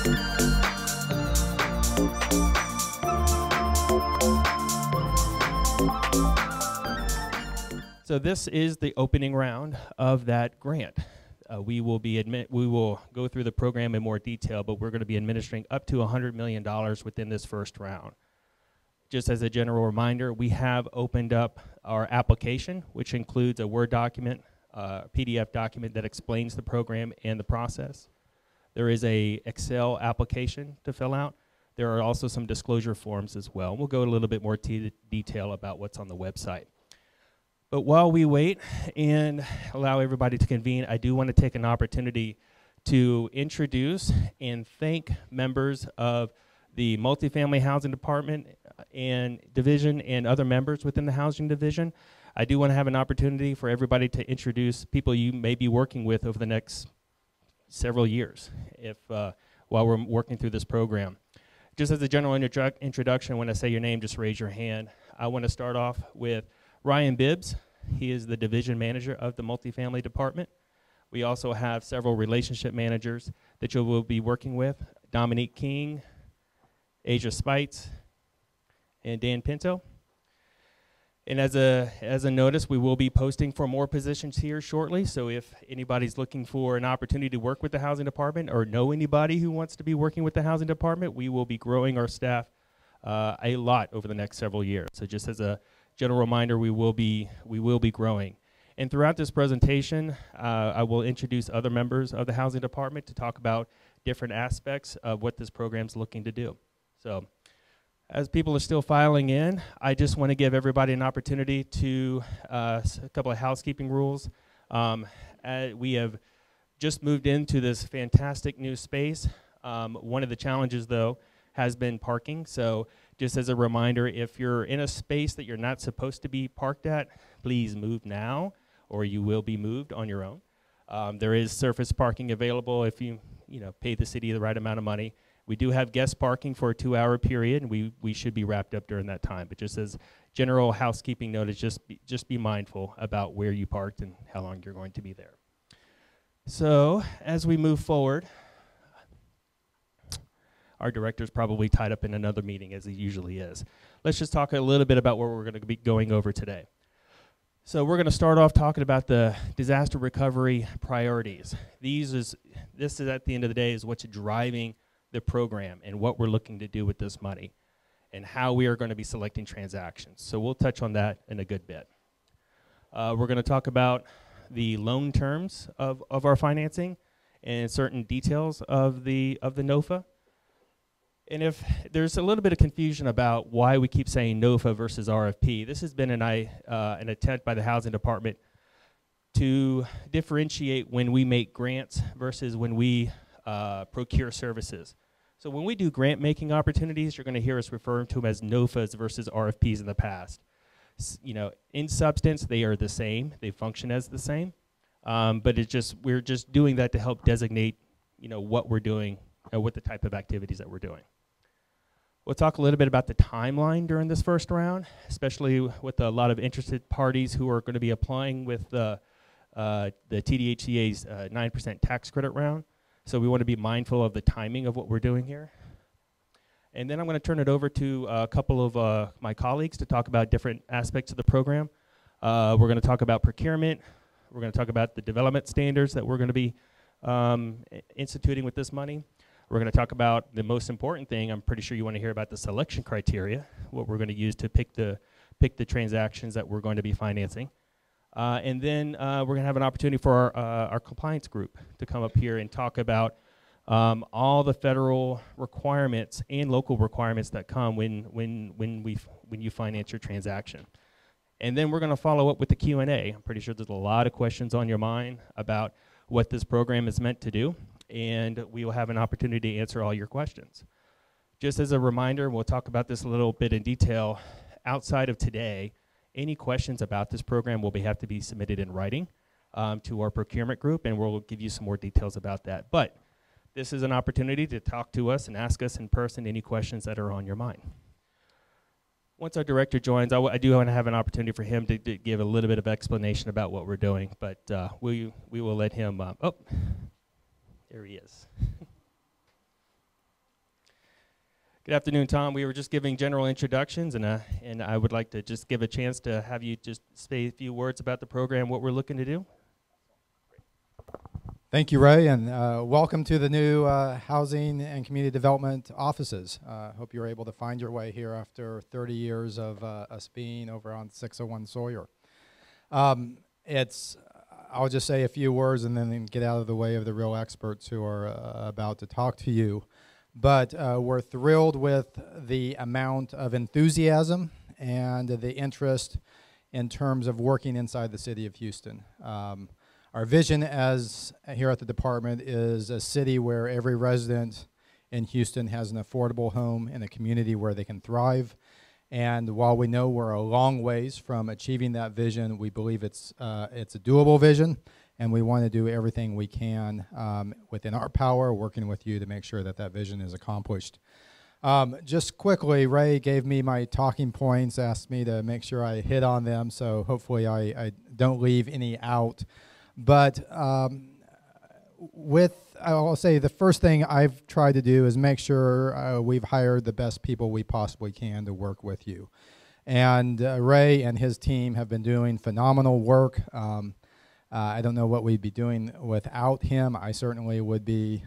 So this is the opening round of that grant. We will go through the program in more detail, but we're going to be administering up to $100 million within this first round. Just as a general reminder, we have opened up our application, which includes a Word document, PDF document that explains the program and the process. There is a Excel application to fill out. There are also some disclosure forms as well. We'll go a little bit more detail about what's on the website. But while we wait and allow everybody to convene, I do want to take an opportunity to introduce and thank members of the multifamily housing department and division and other members within the housing division. I do want to have an opportunity for everybody to introduce people you may be working with over the next several years while we're working through this program. Just as a general introduction, when I say your name, just raise your hand. I want to start off with Ryan Bibbs. He is the division manager of the multifamily department. We also have several relationship managers that you will be working with: Dominique King, Asia Spites, and Dan Pinto. And as a notice, we will be posting for more positions here shortly. So if anybody's looking for an opportunity to work with the housing department or know anybody who wants to be working with the housing department, we will be growing our staff a lot over the next several years. So just as a general reminder, we will be growing. And throughout this presentation, I will introduce other members of the housing department to talk about different aspects of what this program's looking to do. So as people are still filing in, I just want to give everybody an opportunity to a couple of housekeeping rules. We have just moved into this fantastic new space. One of the challenges, though, has been parking. So just as a reminder, if you're in a space that you're not supposed to be parked at, please move now, or you will be moved on your own. There is surface parking available if you pay the city the right amount of money. We do have guest parking for a 2-hour period, and we should be wrapped up during that time. But just as general housekeeping notice, just be mindful about where you parked and how long you're going to be there. So as we move forward, our director's probably tied up in another meeting, as he usually is. Let's just talk a little bit about what we're going to be going over today. So we're going to start off talking about the disaster recovery priorities. This is at the end of the day is what's driving the program and what we're looking to do with this money and how we are going to be selecting transactions. So we'll touch on that in a good bit. We're going to talk about the loan terms of our financing and certain details of the NOFA. And if there's a little bit of confusion about why we keep saying NOFA versus RFP, this has been an attempt by the housing department to differentiate when we make grants versus when we procure services. So when we do grant making opportunities, you're going to hear us refer to them as NOFAs versus RFPs in the past. In substance, they are the same. They function as the same, but we're just doing that to help designate what we're doing, what the type of activities that we're doing. We'll talk a little bit about the timeline during this first round, especially with a lot of interested parties who are going to be applying with the TDHCA's 9% tax credit round. So we want to be mindful of the timing of what we're doing here. And then I'm going to turn it over to a couple of my colleagues to talk about different aspects of the program. We're going to talk about procurement. We're going to talk about the development standards that we're going to be instituting with this money. We're going to talk about the most important thing. I'm pretty sure you want to hear about the selection criteria, what we're going to use to pick the transactions that we're going to be financing. And then we're going to have an opportunity for our compliance group to come up here and talk about all the federal requirements and local requirements that come when you finance your transaction. And then we're going to follow up with the Q&A. I'm pretty sure there's a lot of questions on your mind about what this program is meant to do, and we will have an opportunity to answer all your questions. Just as a reminder, we'll talk about this a little bit in detail outside of today. Any questions about this program will have to be submitted in writing to our procurement group, and we'll give you some more details about that. But this is an opportunity to talk to us and ask us in person any questions that are on your mind. Once our director joins, I do want to have an opportunity for him to give a little bit of explanation about what we're doing, but we will let him, oh, there he is. Good afternoon, Tom. We were just giving general introductions, and I would like to just give a chance to have you just say a few words about the program, what we're looking to do. Thank you, Ray, and welcome to the new Housing and Community Development offices. Hope you're able to find your way here after 30 years of us being over on 601 Sawyer. I'll just say a few words and then get out of the way of the real experts who are about to talk to you. But we're thrilled with the amount of enthusiasm and the interest in terms of working inside the city of Houston. Our vision here at the department is a city where every resident in Houston has an affordable home in a community where they can thrive. And while we know we're a long ways from achieving that vision, we believe it's a doable vision, and we want to do everything we can within our power, working with you to make sure that that vision is accomplished. Just quickly, Ray gave me my talking points, asked me to make sure I hit on them, so hopefully I don't leave any out. But I'll say the first thing I've tried to do is make sure we've hired the best people we possibly can to work with you. And Ray and his team have been doing phenomenal work. I don't know what we'd be doing without him. I certainly would be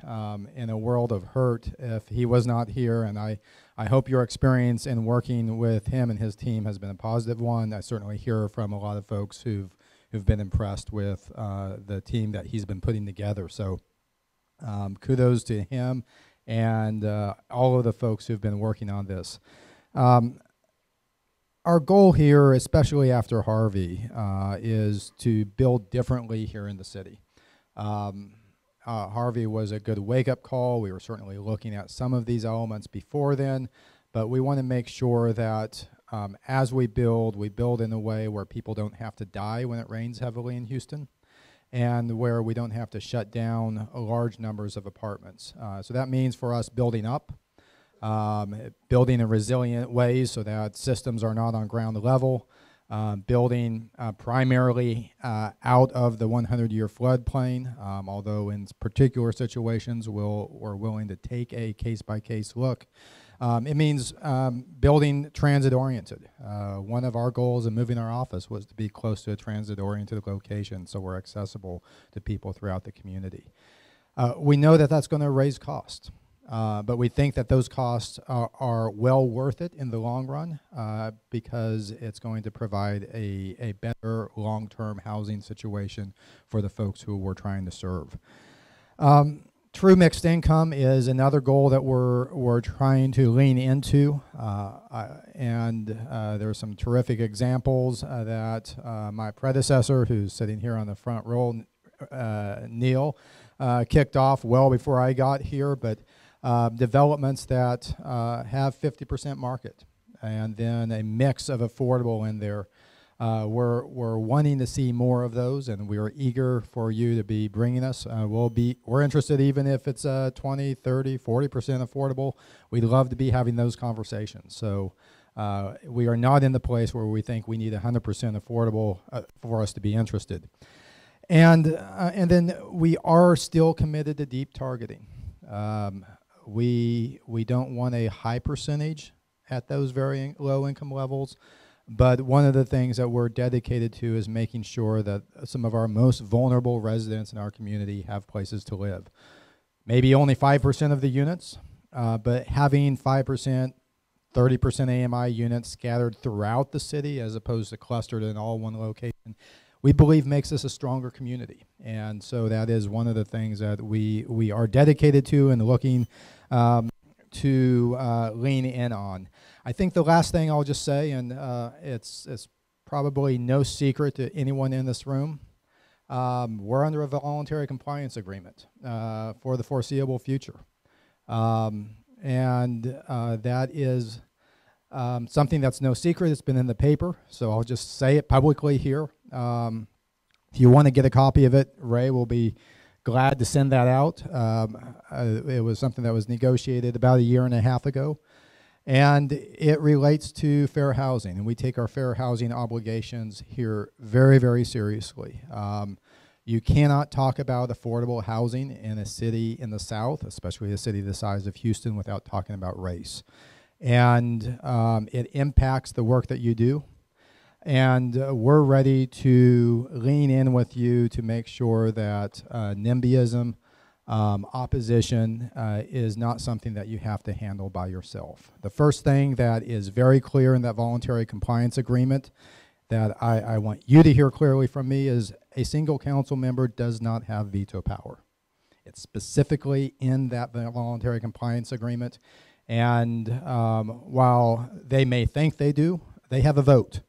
in a world of hurt if he was not here, and I hope your experience in working with him and his team has been a positive one. I certainly hear from a lot of folks who've been impressed with the team that he's been putting together. So kudos to him and all of the folks who've been working on this. Our goal here, especially after Harvey, is to build differently here in the city. Harvey was a good wake-up call. We were certainly looking at some of these elements before then, but we want to make sure that as we build in a way where people don't have to die when it rains heavily in Houston, and where we don't have to shut down large numbers of apartments. So that means for us building up, building in resilient ways so that systems are not on ground level, building primarily out of the 100-year floodplain, although in particular situations we're willing to take a case-by-case look. It means building transit-oriented. One of our goals in moving our office was to be close to a transit-oriented location so we're accessible to people throughout the community. We know that that's going to raise costs. But we think that those costs are well worth it in the long run because it's going to provide a better long-term housing situation for the folks who we're trying to serve. True mixed income is another goal that we're trying to lean into, and there are some terrific examples that my predecessor, who's sitting here on the front row, Neil, kicked off well before I got here, but developments that have 50% market and then a mix of affordable in there. We're wanting to see more of those, and we're eager for you to be bringing us. We're interested even if it's 20, 30, 40% affordable. We'd love to be having those conversations. So we are not in the place where we think we need 100% affordable for us to be interested. And then we are still committed to deep targeting. We don't want a high percentage at those very low income levels, but one of the things that we're dedicated to is making sure that some of our most vulnerable residents in our community have places to live. Maybe only 5% of the units, but having 5%, 30% AMI units scattered throughout the city as opposed to clustered in all one location, we believe makes us a stronger community. And so that is one of the things that we are dedicated to and looking to lean in on. I think the last thing I'll just say, and it's probably no secret to anyone in this room, we're under a voluntary compliance agreement for the foreseeable future. And that is something that's no secret. It's been in the paper, so I'll just say it publicly here. If you want to get a copy of it, Ray will be glad to send that out. It was something that was negotiated about 1.5 years ago, and it relates to fair housing, and we take our fair housing obligations here very, very seriously. You cannot talk about affordable housing in a city in the South, especially a city the size of Houston, without talking about race. And it impacts the work that you do. And we're ready to lean in with you to make sure that NIMBYism, opposition, is not something that you have to handle by yourself. The first thing that is very clear in that voluntary compliance agreement that I want you to hear clearly from me is a single council member does not have veto power. It's specifically in that voluntary compliance agreement. And while they may think they do, they have a vote.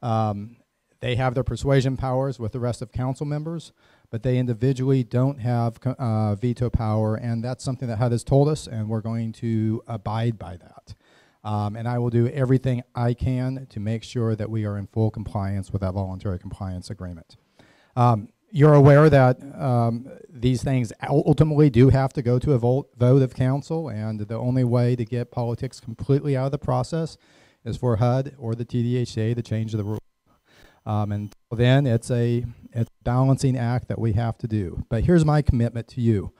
They have their persuasion powers with the rest of council members, but they individually don't have veto power, and that's something that HUD has told us, and we're going to abide by that. And I will do everything I can to make sure that we are in full compliance with that voluntary compliance agreement. You're aware that these things ultimately do have to go to a vote of council, and the only way to get politics completely out of the process is for HUD or the TDHA to change the rules. And then it's a balancing act that we have to do. But here's my commitment to you.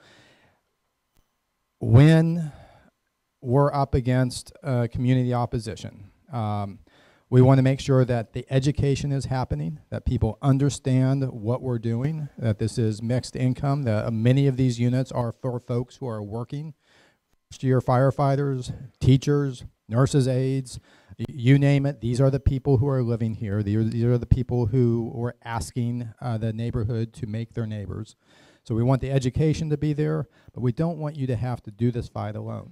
When we're up against community opposition, we want to make sure that the education is happening, that people understand what we're doing, that this is mixed income, that many of these units are for folks who are working, first-year firefighters, teachers, nurses' aides, you name it. These are the people who are living here. These are the people who were asking the neighborhood to make their neighbors. So we want the education to be there, but we don't want you to have to do this fight alone.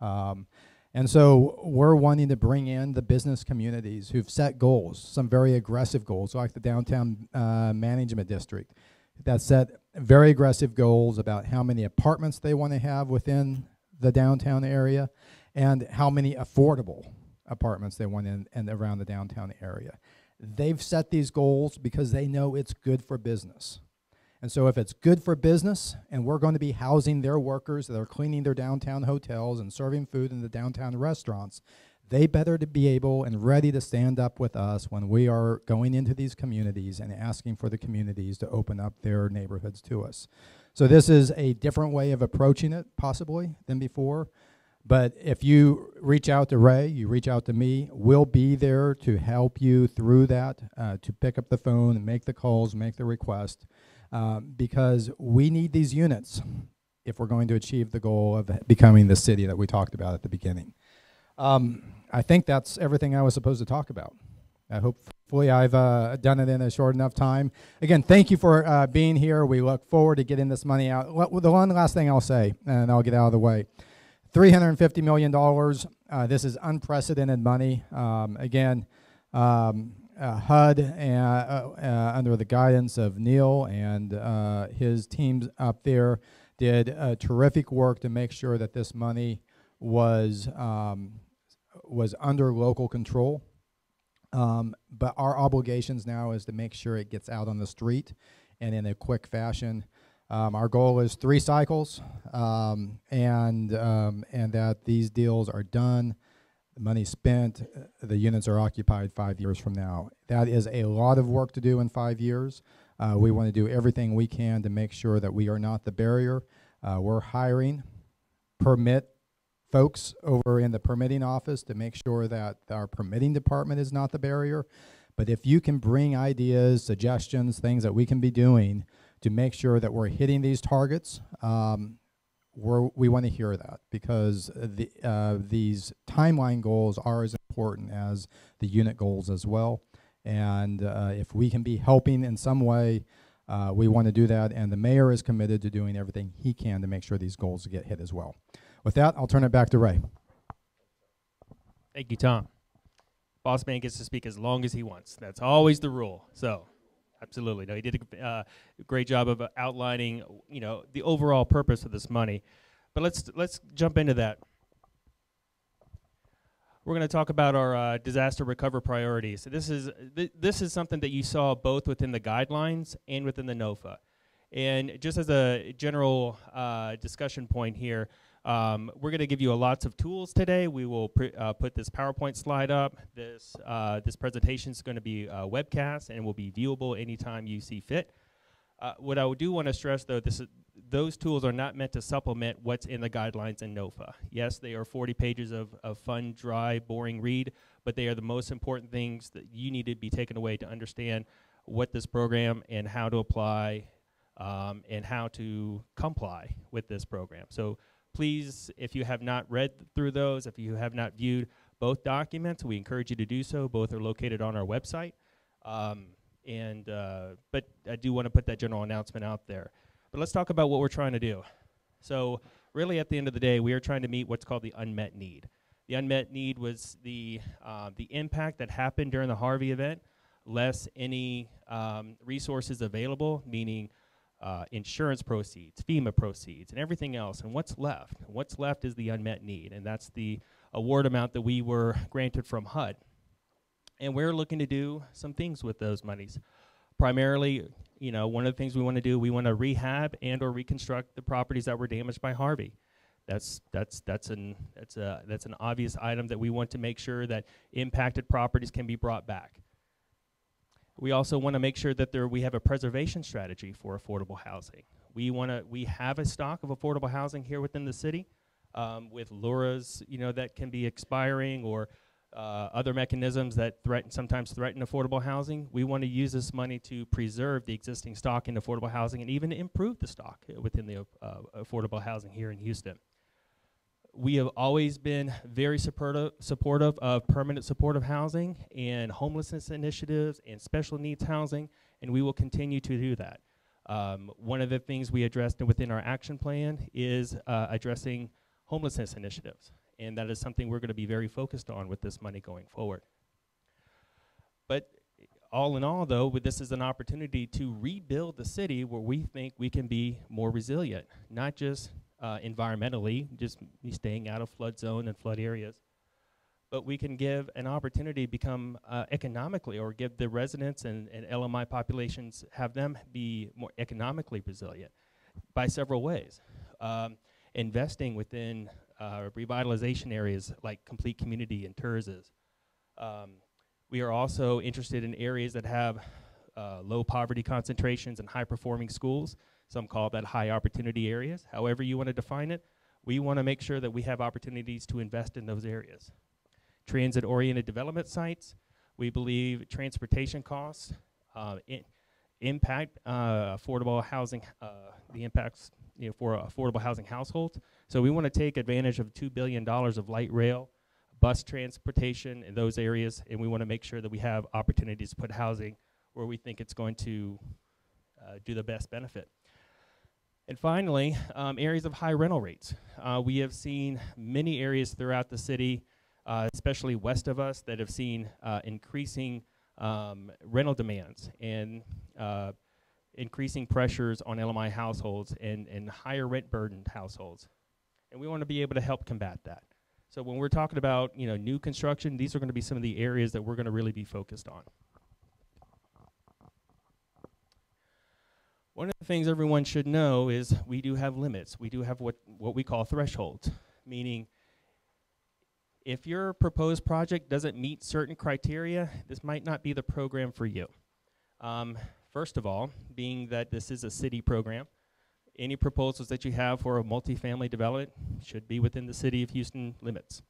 And so we're wanting to bring in the business communities who've set goals, some very aggressive goals, like the Downtown Management District, that set very aggressive goals about how many apartments they want to have within the downtown area and how many affordable apartments they want in and around the downtown area. They've set these goals because they know it's good for business. And so if it's good for business and we're going to be housing their workers that are cleaning their downtown hotels and serving food in the downtown restaurants, they better to be able and ready to stand up with us when we are going into these communities and asking for the communities to open up their neighborhoods to us. So this is a different way of approaching it, possibly, than before. But if you reach out to Ray, you reach out to me, we'll be there to help you through that, to pick up the phone and make the calls, make the request, because we need these units if we're going to achieve the goal of becoming the city that we talked about at the beginning. I think that's everything I was supposed to talk about. Hopefully I've done it in a short enough time. Again, thank you for being here. We look forward to getting this money out. The one last thing I'll say, and I'll get out of the way. $350 million. This is unprecedented money. Again, HUD, under the guidance of Neil and his teams up there, did terrific work to make sure that this money was under local control. But our obligations now is to make sure it gets out on the street and in a quick fashion. Our goal is 3 cycles, and that these deals are done, the money spent, the units are occupied 5 years from now. That is a lot of work to do in 5 years. We want to do everything we can to make sure that we are not the barrier. We're hiring permit folks over in the permitting office to make sure that our permitting department is not the barrier. But if you can bring ideas, suggestions, things that we can be doing to make sure that we're hitting these targets, we want to hear that, because these timeline goals are as important as the unit goals as well. And if we can be helping in some way, we want to do that. And the mayor is committed to doing everything he can to make sure these goals get hit as well. With that, I'll turn it back to Ray. Thank you, Tom. Boss man gets to speak as long as he wants. That's always the rule. So, absolutely. No, he did a great job of outlining, the overall purpose of this money. But let's jump into that. We're going to talk about our disaster recovery priorities. So this is something that you saw both within the guidelines and within the NOFA. And just as a general discussion point here, we're going to give you lots of tools today. We will put this PowerPoint slide up. This presentation is going to be webcast and will be viewable anytime you see fit. What I do want to stress, though, those tools are not meant to supplement what's in the guidelines in NOFA. Yes, they are 40 pages of fun, dry, boring read, but they are the most important things that you need to be taken away to understand what this program and how to apply and how to comply with this program. So please, if you have not read through those, if you have not viewed both documents, we encourage you to do so. Both are located on our website. But I do want to put that general announcement out there. But let's talk about what we're trying to do. So really at the end of the day, we are trying to meet what's called the unmet need. The unmet need was the impact that happened during the Harvey event, less any resources available, meaning insurance proceeds, FEMA proceeds, and everything else. And what's left? What's left is the unmet need, and that's the award amount that we were granted from HUD. And we're looking to do some things with those monies. Primarily, you know, one of the things we want to do, we want to rehab and or reconstruct the properties that were damaged by Harvey. That's an obvious item that we want to make sure that impacted properties can be brought back. We also want to make sure that we have a preservation strategy for affordable housing. We have a stock of affordable housing here within the city, with LURAs, you know, that can be expiring, or other mechanisms that sometimes threaten affordable housing. We want to use this money to preserve the existing stock in affordable housing and even improve the stock within the affordable housing here in Houston. We have always been very supportive of permanent supportive housing and homelessness initiatives and special needs housing, and we will continue to do that. One of the things we addressed within our action plan is addressing homelessness initiatives. And that is something we're going to be very focused on with this money going forward. But all in all, though, this is an opportunity to rebuild the city where we think we can be more resilient, not just environmentally, just staying out of flood zone and flood areas, but we can give an opportunity to become economically, or give the residents and LMI populations, have them be more economically resilient by several ways. Investing within revitalization areas like Complete Community and TERSs. We are also interested in areas that have low poverty concentrations and high performing schools. Some call that high opportunity areas. However you want to define it, we want to make sure that we have opportunities to invest in those areas. Transit oriented development sites. We believe transportation costs impact affordable housing, the impacts, you know, for affordable housing households. So we want to take advantage of $2 billion of light rail, bus transportation in those areas, and we want to make sure that we have opportunities to put housing where we think it's going to do the best benefit. And finally, areas of high rental rates. We have seen many areas throughout the city, especially west of us, that have seen increasing rental demands and increasing pressures on LMI households and higher rent burdened households. And we want to be able to help combat that. So when we're talking about, you know, new construction, these are going to be some of the areas that we're going to really be focused on. One of the things everyone should know is we do have limits. We do have what we call thresholds, meaning if your proposed project doesn't meet certain criteria, this might not be the program for you. First of all, being that this is a city program, any proposals that you have for a multifamily development should be within the city of Houston limits.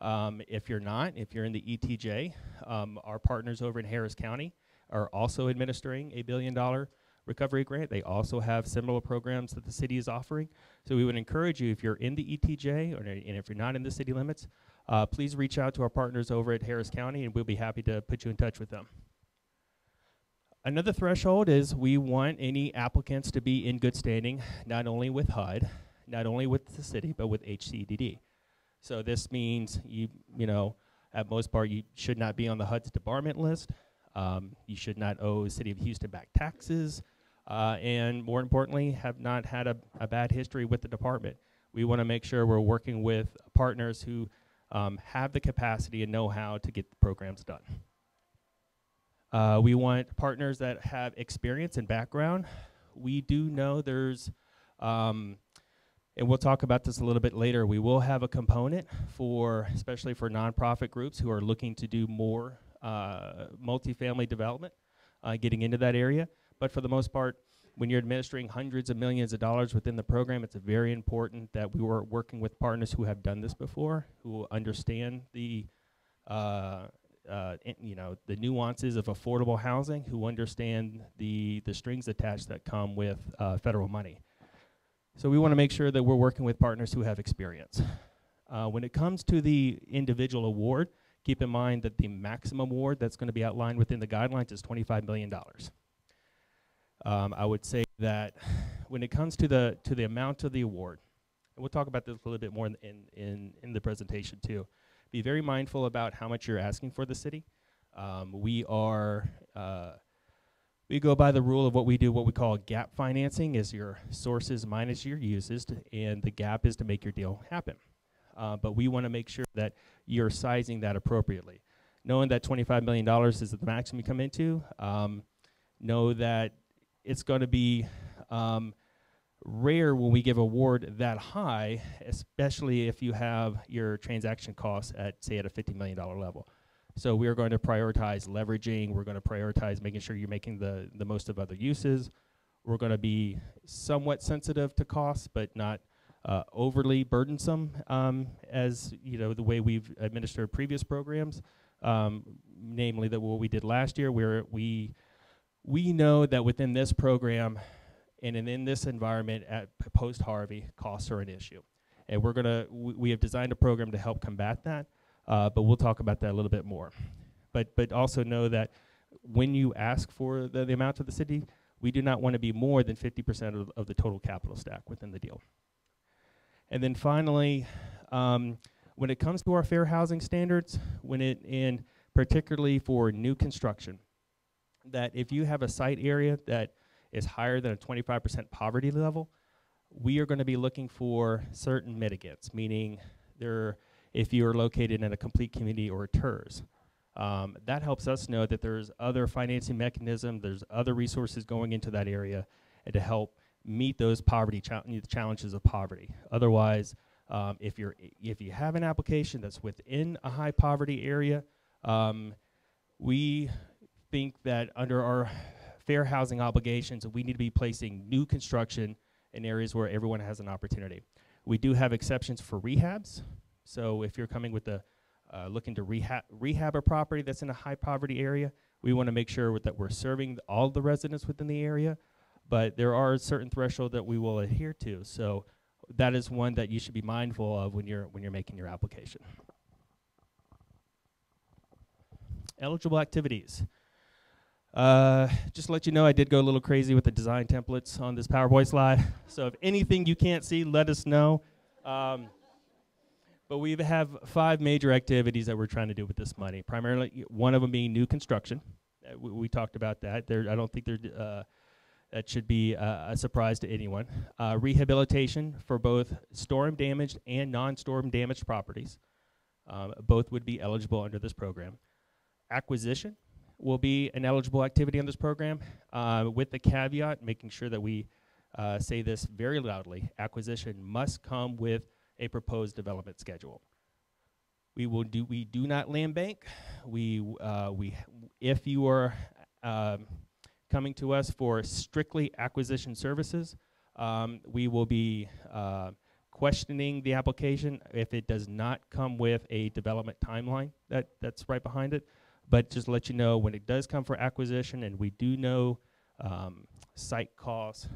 If you're not, if you're in the ETJ, our partners over in Harris County are also administering a $1 billion recovery grant. They also have similar programs that the city is offering. So we would encourage you, if you're in the ETJ and if you're not in the city limits, please reach out to our partners over at Harris County and we'll be happy to put you in touch with them. Another threshold is we want any applicants to be in good standing, not only with HUD, not only with the city, but with HCDD. So this means you know, at most part, you should not be on the HUD's debarment list. You should not owe City of Houston back taxes, and more importantly, have not had a bad history with the department. We want to make sure we're working with partners who have the capacity and know-how to get the programs done. We want partners that have experience and background. We do know there's, and we'll talk about this a little bit later, we will have a component for, especially for nonprofit groups who are looking to do more multifamily development, getting into that area. But for the most part, When you're administering hundreds of millions of dollars within the program, it's very important that we were working with partners who have done this before, who understand the the nuances of affordable housing, who understand the strings attached that come with federal money. So we want to make sure that we're working with partners who have experience. When it comes to the individual award, keep in mind that the maximum award that's going to be outlined within the guidelines is $25 million. I would say that when it comes to the amount of the award, and we'll talk about this a little bit more in the presentation too, be very mindful about how much you're asking for the city. We go by the rule of what we call gap financing, is your sources minus your uses, and the gap is to make your deal happen. But we want to make sure that you're sizing that appropriately. Knowing that $25 million is the maximum you come into, know that it's going to be rare when we give award that high, especially if you have your transaction costs at, say, at a $50 million level. So we are going to prioritize leveraging. We're going to prioritize making sure you're making the most of other uses. We're going to be somewhat sensitive to costs, but not overly burdensome, as the way we've administered previous programs, namely that what we did last year, where we know that within this program and in this environment at post-Harvey, costs are an issue. And we have designed a program to help combat that, but we'll talk about that a little bit more. But also know that when you ask for the amount of the city, we do not want to be more than 50% of the total capital stack within the deal. And then finally, when it comes to our fair housing standards, and particularly for new construction, that if you have a site area that is higher than a 25% poverty level, we are going to be looking for certain mitigants, meaning if you're located in a complete community or a TERS. That helps us know that there's other financing mechanisms, there's other resources going into that area, and to help meet those challenges of poverty. Otherwise, if you have an application that's within a high poverty area, we think that under our fair housing obligations, we need to be placing new construction in areas where everyone has an opportunity. We do have exceptions for rehabs. So if you're coming with looking to rehab a property that's in a high poverty area, we want to make sure that we're serving all the residents within the area. But there are certain thresholds that we will adhere to. So that is one that you should be mindful of when you're making your application. Eligible activities. Just to let you know, I did go a little crazy with the design templates on this PowerPoint slide. So if anything you can't see, let us know. But we have 5 major activities that we're trying to do with this money. Primarily, one of them being new construction. We talked about that. I don't think that should be a surprise to anyone. Rehabilitation for both storm damaged and non-storm damaged properties. Both would be eligible under this program. Acquisition will be an eligible activity on this program, with the caveat, making sure that we say this very loudly: acquisition must come with a proposed development schedule. We do not land bank. If you are coming to us for strictly acquisition services, we will be questioning the application if it does not come with a development timeline that's right behind it. But just to let you know, when it does come for acquisition, and we do know site costs,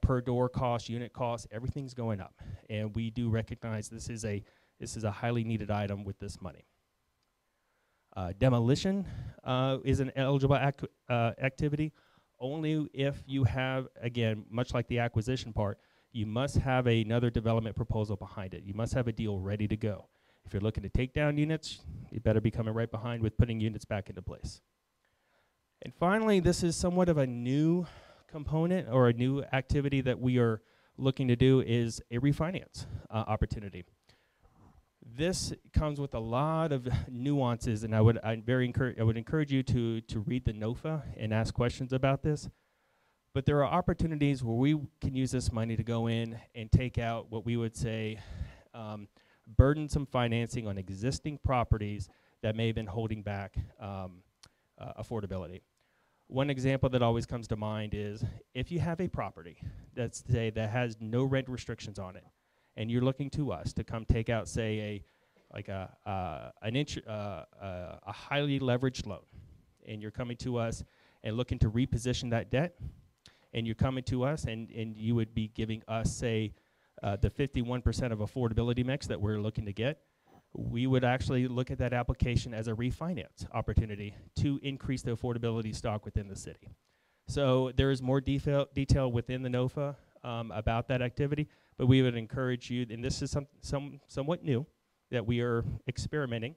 per door costs, unit costs, everything's going up, and we do recognize this is a highly needed item with this money. Demolition is an eligible activity only if you have, again, much like the acquisition part, you must have another development proposal behind it. You must have a deal ready to go. If you're looking to take down units, you better be coming right behind with putting units back into place. And finally, this is somewhat of a new component or a new activity that we are looking to do, is a refinance opportunity. This comes with a lot of nuances, and I would encourage you to read the NOFA and ask questions about this. But there are opportunities where we can use this money to go in and take out what we would say burdensome financing on existing properties that may have been holding back affordability. One example that always comes to mind is if you have a property that's say that has no rent restrictions on it, and you're looking to us to come take out, say, a highly leveraged loan, and you're coming to us and looking to reposition that debt, and you're coming to us and you would be giving us, say, the 51% of affordability mix that we're looking to get, we would actually look at that application as a refinance opportunity to increase the affordability stock within the city. So there is more detail within the NOFA about that activity, but we would encourage you, and this is somewhat new, that we are experimenting.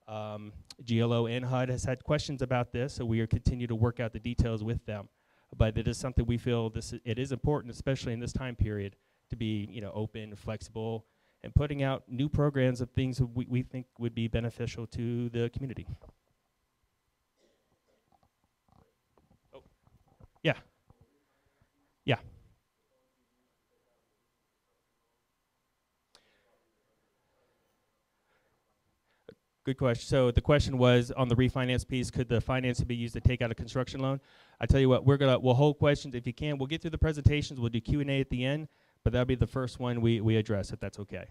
GLO and HUD has had questions about this, so we are continue to work out the details with them. But it is something we feel it is important, especially in this time period, to be open, flexible, and putting out new programs of things that we think would be beneficial to the community. Oh, yeah. Yeah. Good question. So the question was on the refinance piece, could the financing be used to take out a construction loan? I tell you what, we'll hold questions if you can. We'll get through the presentations. We'll do Q&A at the end, but that'll be the first one we address, if that's okay.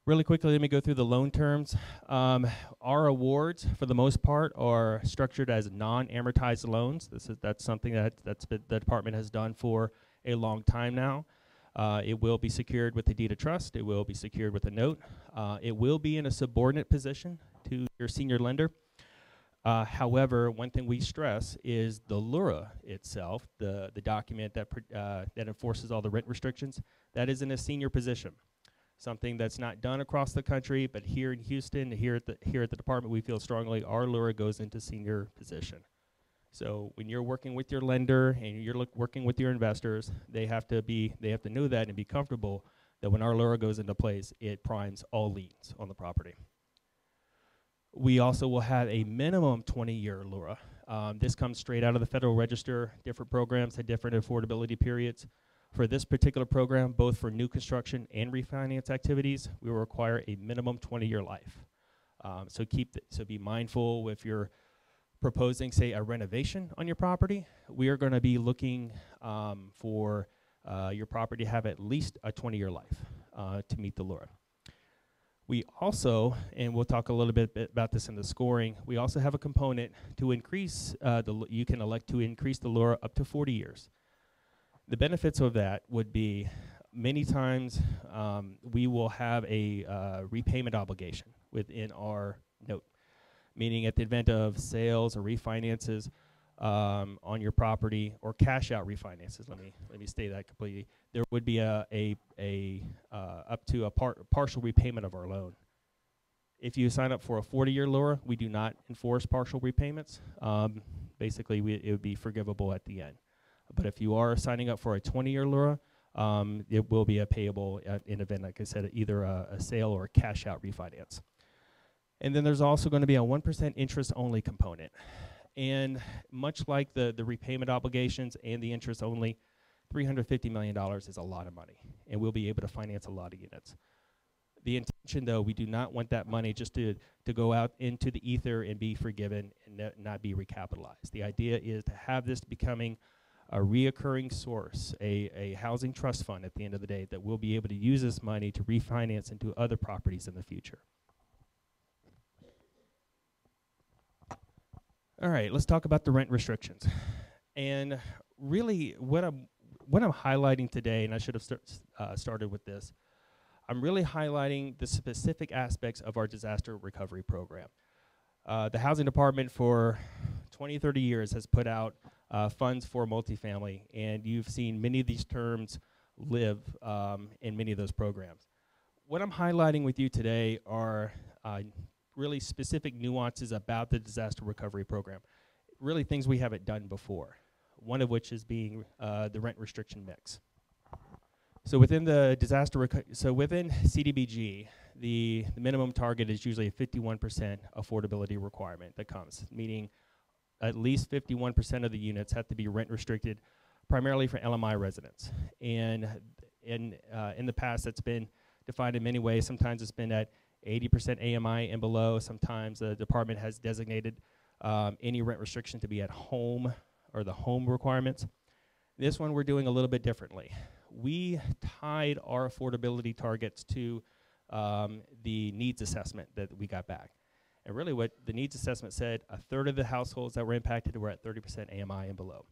Really quickly, let me go through the loan terms. Our awards, for the most part, are structured as non-amortized loans. That's something the department has done for a long time now. It will be secured with a deed of trust. It will be secured with a note. It will be in a subordinate position to your senior lender. However, one thing we stress is the LURA itself, the document that enforces all the rent restrictions, that is in a senior position. Something that's not done across the country, but here in Houston, here at the department, we feel strongly our LURA goes into senior position. So when you're working with your lender and you're working with your investors, they have to know that and be comfortable that when our LURA goes into place, it primes all liens on the property. We also will have a minimum 20-year LURA. This comes straight out of the Federal Register. Different programs have different affordability periods. For this particular program, both for new construction and refinance activities, we will require a minimum 20-year life. So be mindful if you're proposing, say, a renovation on your property. We are going to be looking for your property to have at least a 20-year life to meet the LURA. We also, and we'll talk a little bit about this in the scoring, we also have a component to increase, you can elect to increase the LURA up to 40 years. The benefits of that would be many times we will have a repayment obligation within our note, meaning at the event of sales or refinances on your property or cash out refinances. Let me state that completely. There would be up to a partial repayment of our loan. If you sign up for a 40-year LURA, we do not enforce partial repayments. Basically, it would be forgivable at the end. But if you are signing up for a 20-year LURA, it will be a payable in event, like I said, either a sale or a cash out refinance. And then there's also going to be a 1% interest only component. And much like the repayment obligations and the interest only, $350 million is a lot of money, and we'll be able to finance a lot of units. The intention, though, we do not want that money just to go out into the ether and be forgiven and not be recapitalized. The idea is to have this becoming a reoccurring source, a housing trust fund at the end of the day that we'll be able to use this money to refinance into other properties in the future. All right, let's talk about the rent restrictions. And really what I'm highlighting today, and I should have started with this, I'm really highlighting the specific aspects of our disaster recovery program. The housing department for 20, 30 years has put out funds for multifamily, and you've seen many of these terms live in many of those programs. What I'm highlighting with you today are really specific nuances about the disaster recovery program, really things we haven't done before, one of which is being the rent restriction mix. So within the within CDBG, the minimum target is usually a 51% affordability requirement that comes, meaning at least 51% of the units have to be rent restricted, primarily for LMI residents. And in the past, that's been defined in many ways. Sometimes it's been at 80% AMI and below. Sometimes the department has designated any rent restriction to be at home or the home requirements. This one we're doing a little bit differently. We tied our affordability targets to the needs assessment that we got back. And really what the needs assessment said, a third of the households that were impacted were at 30% AMI and below.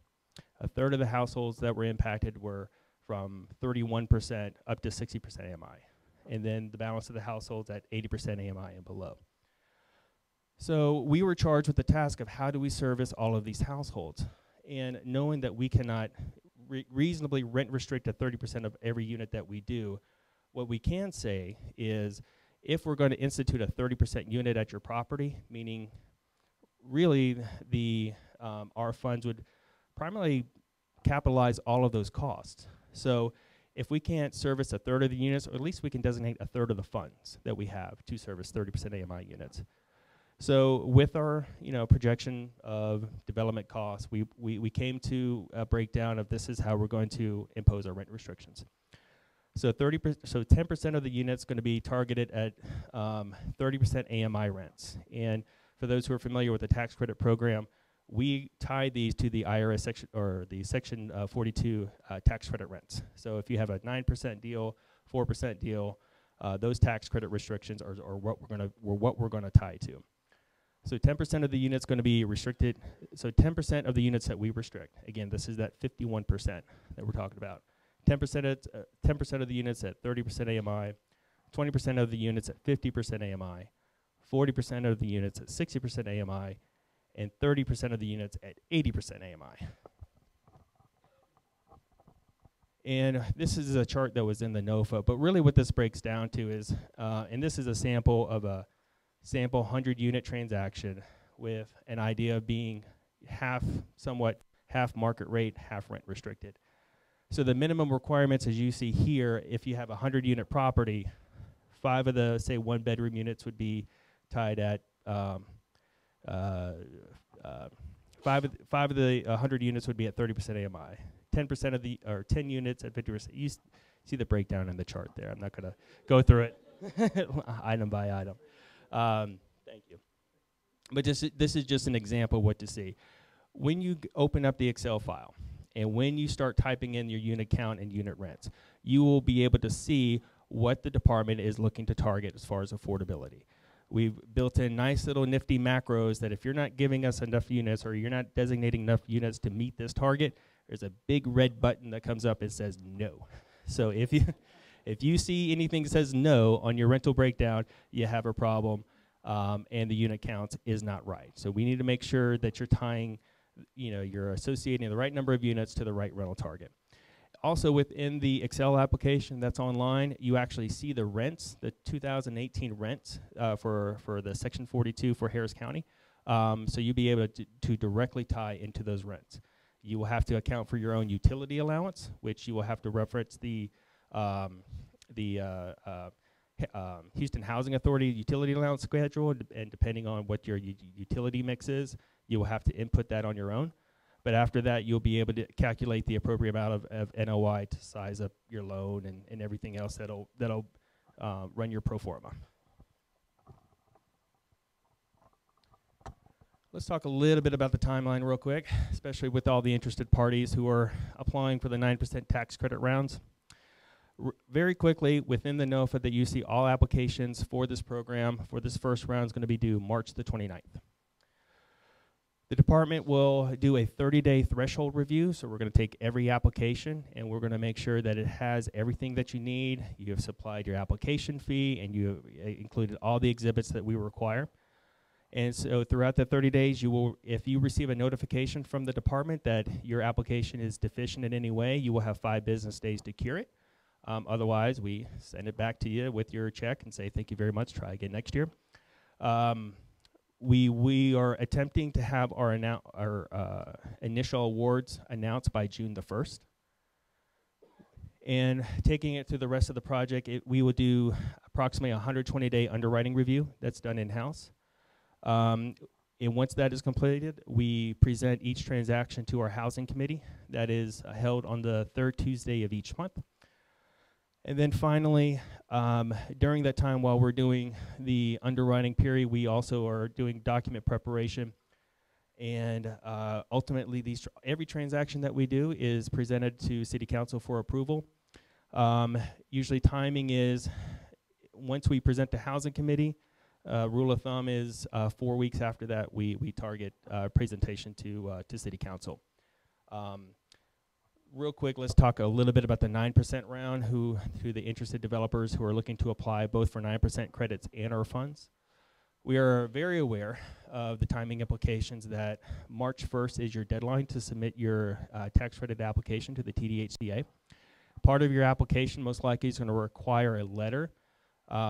A third of the households that were impacted were from 31% up to 60% AMI. And then the balance of the households at 80% AMI and below. So we were charged with the task of how do we service all of these households? And knowing that we cannot reasonably rent restrict to 30% of every unit that we do, what we can say is if we're going to institute a 30% unit at your property, meaning really our funds would primarily capitalize all of those costs. So if we can't service a third of the units, or at least we can designate a third of the funds that we have to service 30% AMI units. So with our projection of development costs, we came to a breakdown of this is how we're going to impose our rent restrictions. So 10% of the units going to be targeted at 30% AMI rents. And for those who are familiar with the tax credit program, we tie these to the IRS section or the Section 42 tax credit rents. So if you have a 9% deal, 4% deal, those tax credit restrictions are what we're going to tie to. So 10% of the units going to be restricted. So 10% of the units that we restrict. Again, this is that 51% that we're talking about. 10% of the units at 30% AMI, 20% of the units at 50% AMI, 40% of the units at 60% AMI, and 30% of the units at 80% AMI. And this is a chart that was in the NOFA, but really what this breaks down to is, and this is a sample of a sample 100-unit transaction with an idea of being somewhat half market rate, half rent restricted. So the minimum requirements, as you see here, if you have a 100-unit property, 5 of the, say, one-bedroom units would be tied at 5 of the 100 units would be at 30% AMI. 10% of the, or 10 units at 50%. You see the breakdown in the chart there. I'm not going to go through it item by item. Thank you. But this is just an example of what to see. When you open up the Excel file, and when you start typing in your unit count and unit rents, you will be able to see what the department is looking to target as far as affordability. We've built in nice little nifty macros that if you're not giving us enough units or you're not designating enough units to meet this target, there's a big red button that comes up and says no. So if you see anything that says no on your rental breakdown, you have a problem, and the unit count is not right. So we need to make sure that you're tying, you're associating the right number of units to the right rental target. Also within the Excel application that's online, you actually see the rents, the 2018 rents for the Section 42 for Harris County. So you'll be able to directly tie into those rents. You will have to account for your own utility allowance, which you will have to reference the Houston Housing Authority utility allowance schedule, and depending on what your utility mix is, you will have to input that on your own. But after that, you'll be able to calculate the appropriate amount of NOI to size up your loan and everything else that'll run your pro forma. Let's talk a little bit about the timeline real quick, especially with all the interested parties who are applying for the 9% tax credit rounds. Very quickly, within the NOFA that you see all applications for this program, for this first round is going to be due March the 29th. The department will do a 30-day threshold review, so we're going to take every application and we're going to make sure that it has everything that you need. You have supplied your application fee and you have included all the exhibits that we require. And so throughout the 30 days, you will, if you receive a notification from the department that your application is deficient in any way, you will have 5 business days to cure it. Otherwise, we send it back to you with your check and say, thank you very much, try again next year. We are attempting to have our initial awards announced by June the 1st. And taking it to the rest of the project, we will do approximately a 120-day underwriting review that's done in-house. And once that is completed, we present each transaction to our housing committee that is held on the 3rd Tuesday of each month. And then finally, during that time while we're doing the underwriting period, we also are doing document preparation. And ultimately, every transaction that we do is presented to City Council for approval. Usually timing is, once we present to Housing Committee, rule of thumb is 4 weeks after that, we target presentation to City Council. Real quick, let's talk a little bit about the 9% round, who the interested developers who are looking to apply both for 9% credits and our funds. We are very aware of the timing implications that March 1st is your deadline to submit your tax credit application to the TDHCA. Part of your application most likely is going to require a letter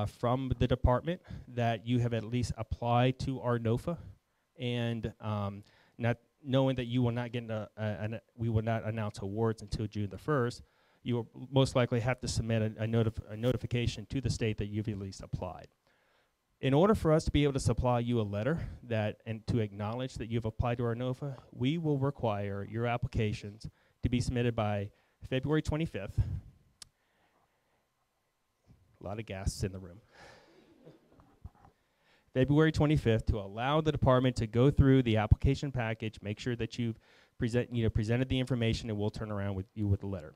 from the department that you have at least applied to our NOFA, and not knowing that you will not get we will not announce awards until June the 1st, you will most likely have to submit a notification to the state that you've at least applied. In order for us to be able to supply you a letter and to acknowledge that you've applied to our NOFA, we will require your applications to be submitted by February 25th. A lot of gasps in the room. February 25th, to allow the department to go through the application package, make sure that you've presented the information, and we'll turn around with you with the letter.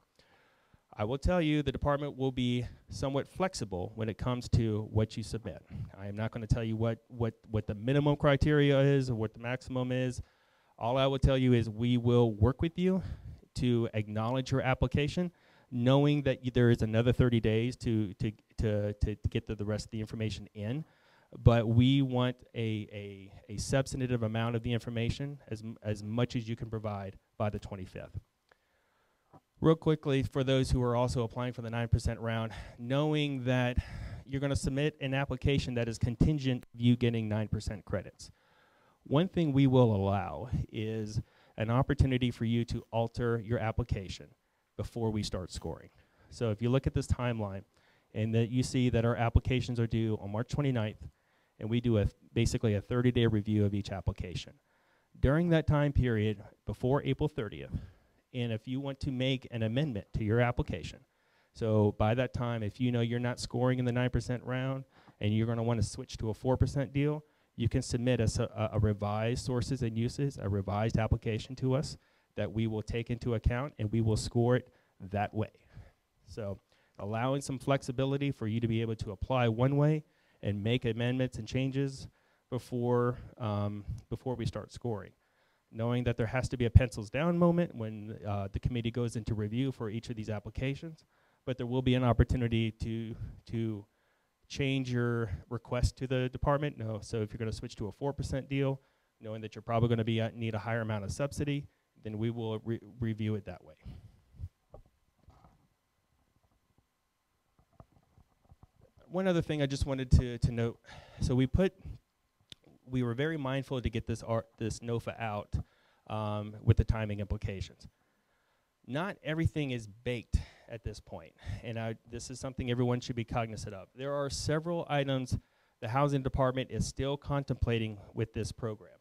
I will tell you the department will be somewhat flexible when it comes to what you submit. I am not going to tell you what the minimum criteria is or what the maximum is. All I will tell you is we will work with you to acknowledge your application, knowing that there is another 30 days to get the rest of the information in. But we want a substantive amount of the information, as much as you can provide by the 25th. Real quickly, for those who are also applying for the 9% round, knowing that you're going to submit an application that is contingent of you getting 9% credits. One thing we will allow is an opportunity for you to alter your application before we start scoring. So if you look at this timeline, and that you see that our applications are due on March 29th, and we do basically a 30-day review of each application. During that time period, before April 30th, and if you want to make an amendment to your application, so by that time, if you know you're not scoring in the 9% round, and you're going to want to switch to a 4% deal, you can submit a revised sources and uses, a revised application to us that we will take into account, and we will score it that way. So allowing some flexibility for you to be able to apply one way and make amendments and changes before we start scoring. Knowing that there has to be a pencils down moment when the committee goes into review for each of these applications, but there will be an opportunity to change your request to the department. So if you're going to switch to a 4% deal, knowing that you're probably going to need a higher amount of subsidy, then we will review it that way. One other thing I just wanted to note. So we were very mindful to get this NOFA out with the timing implications. Not everything is baked at this point, and this is something everyone should be cognizant of. There are several items the housing department is still contemplating with this program,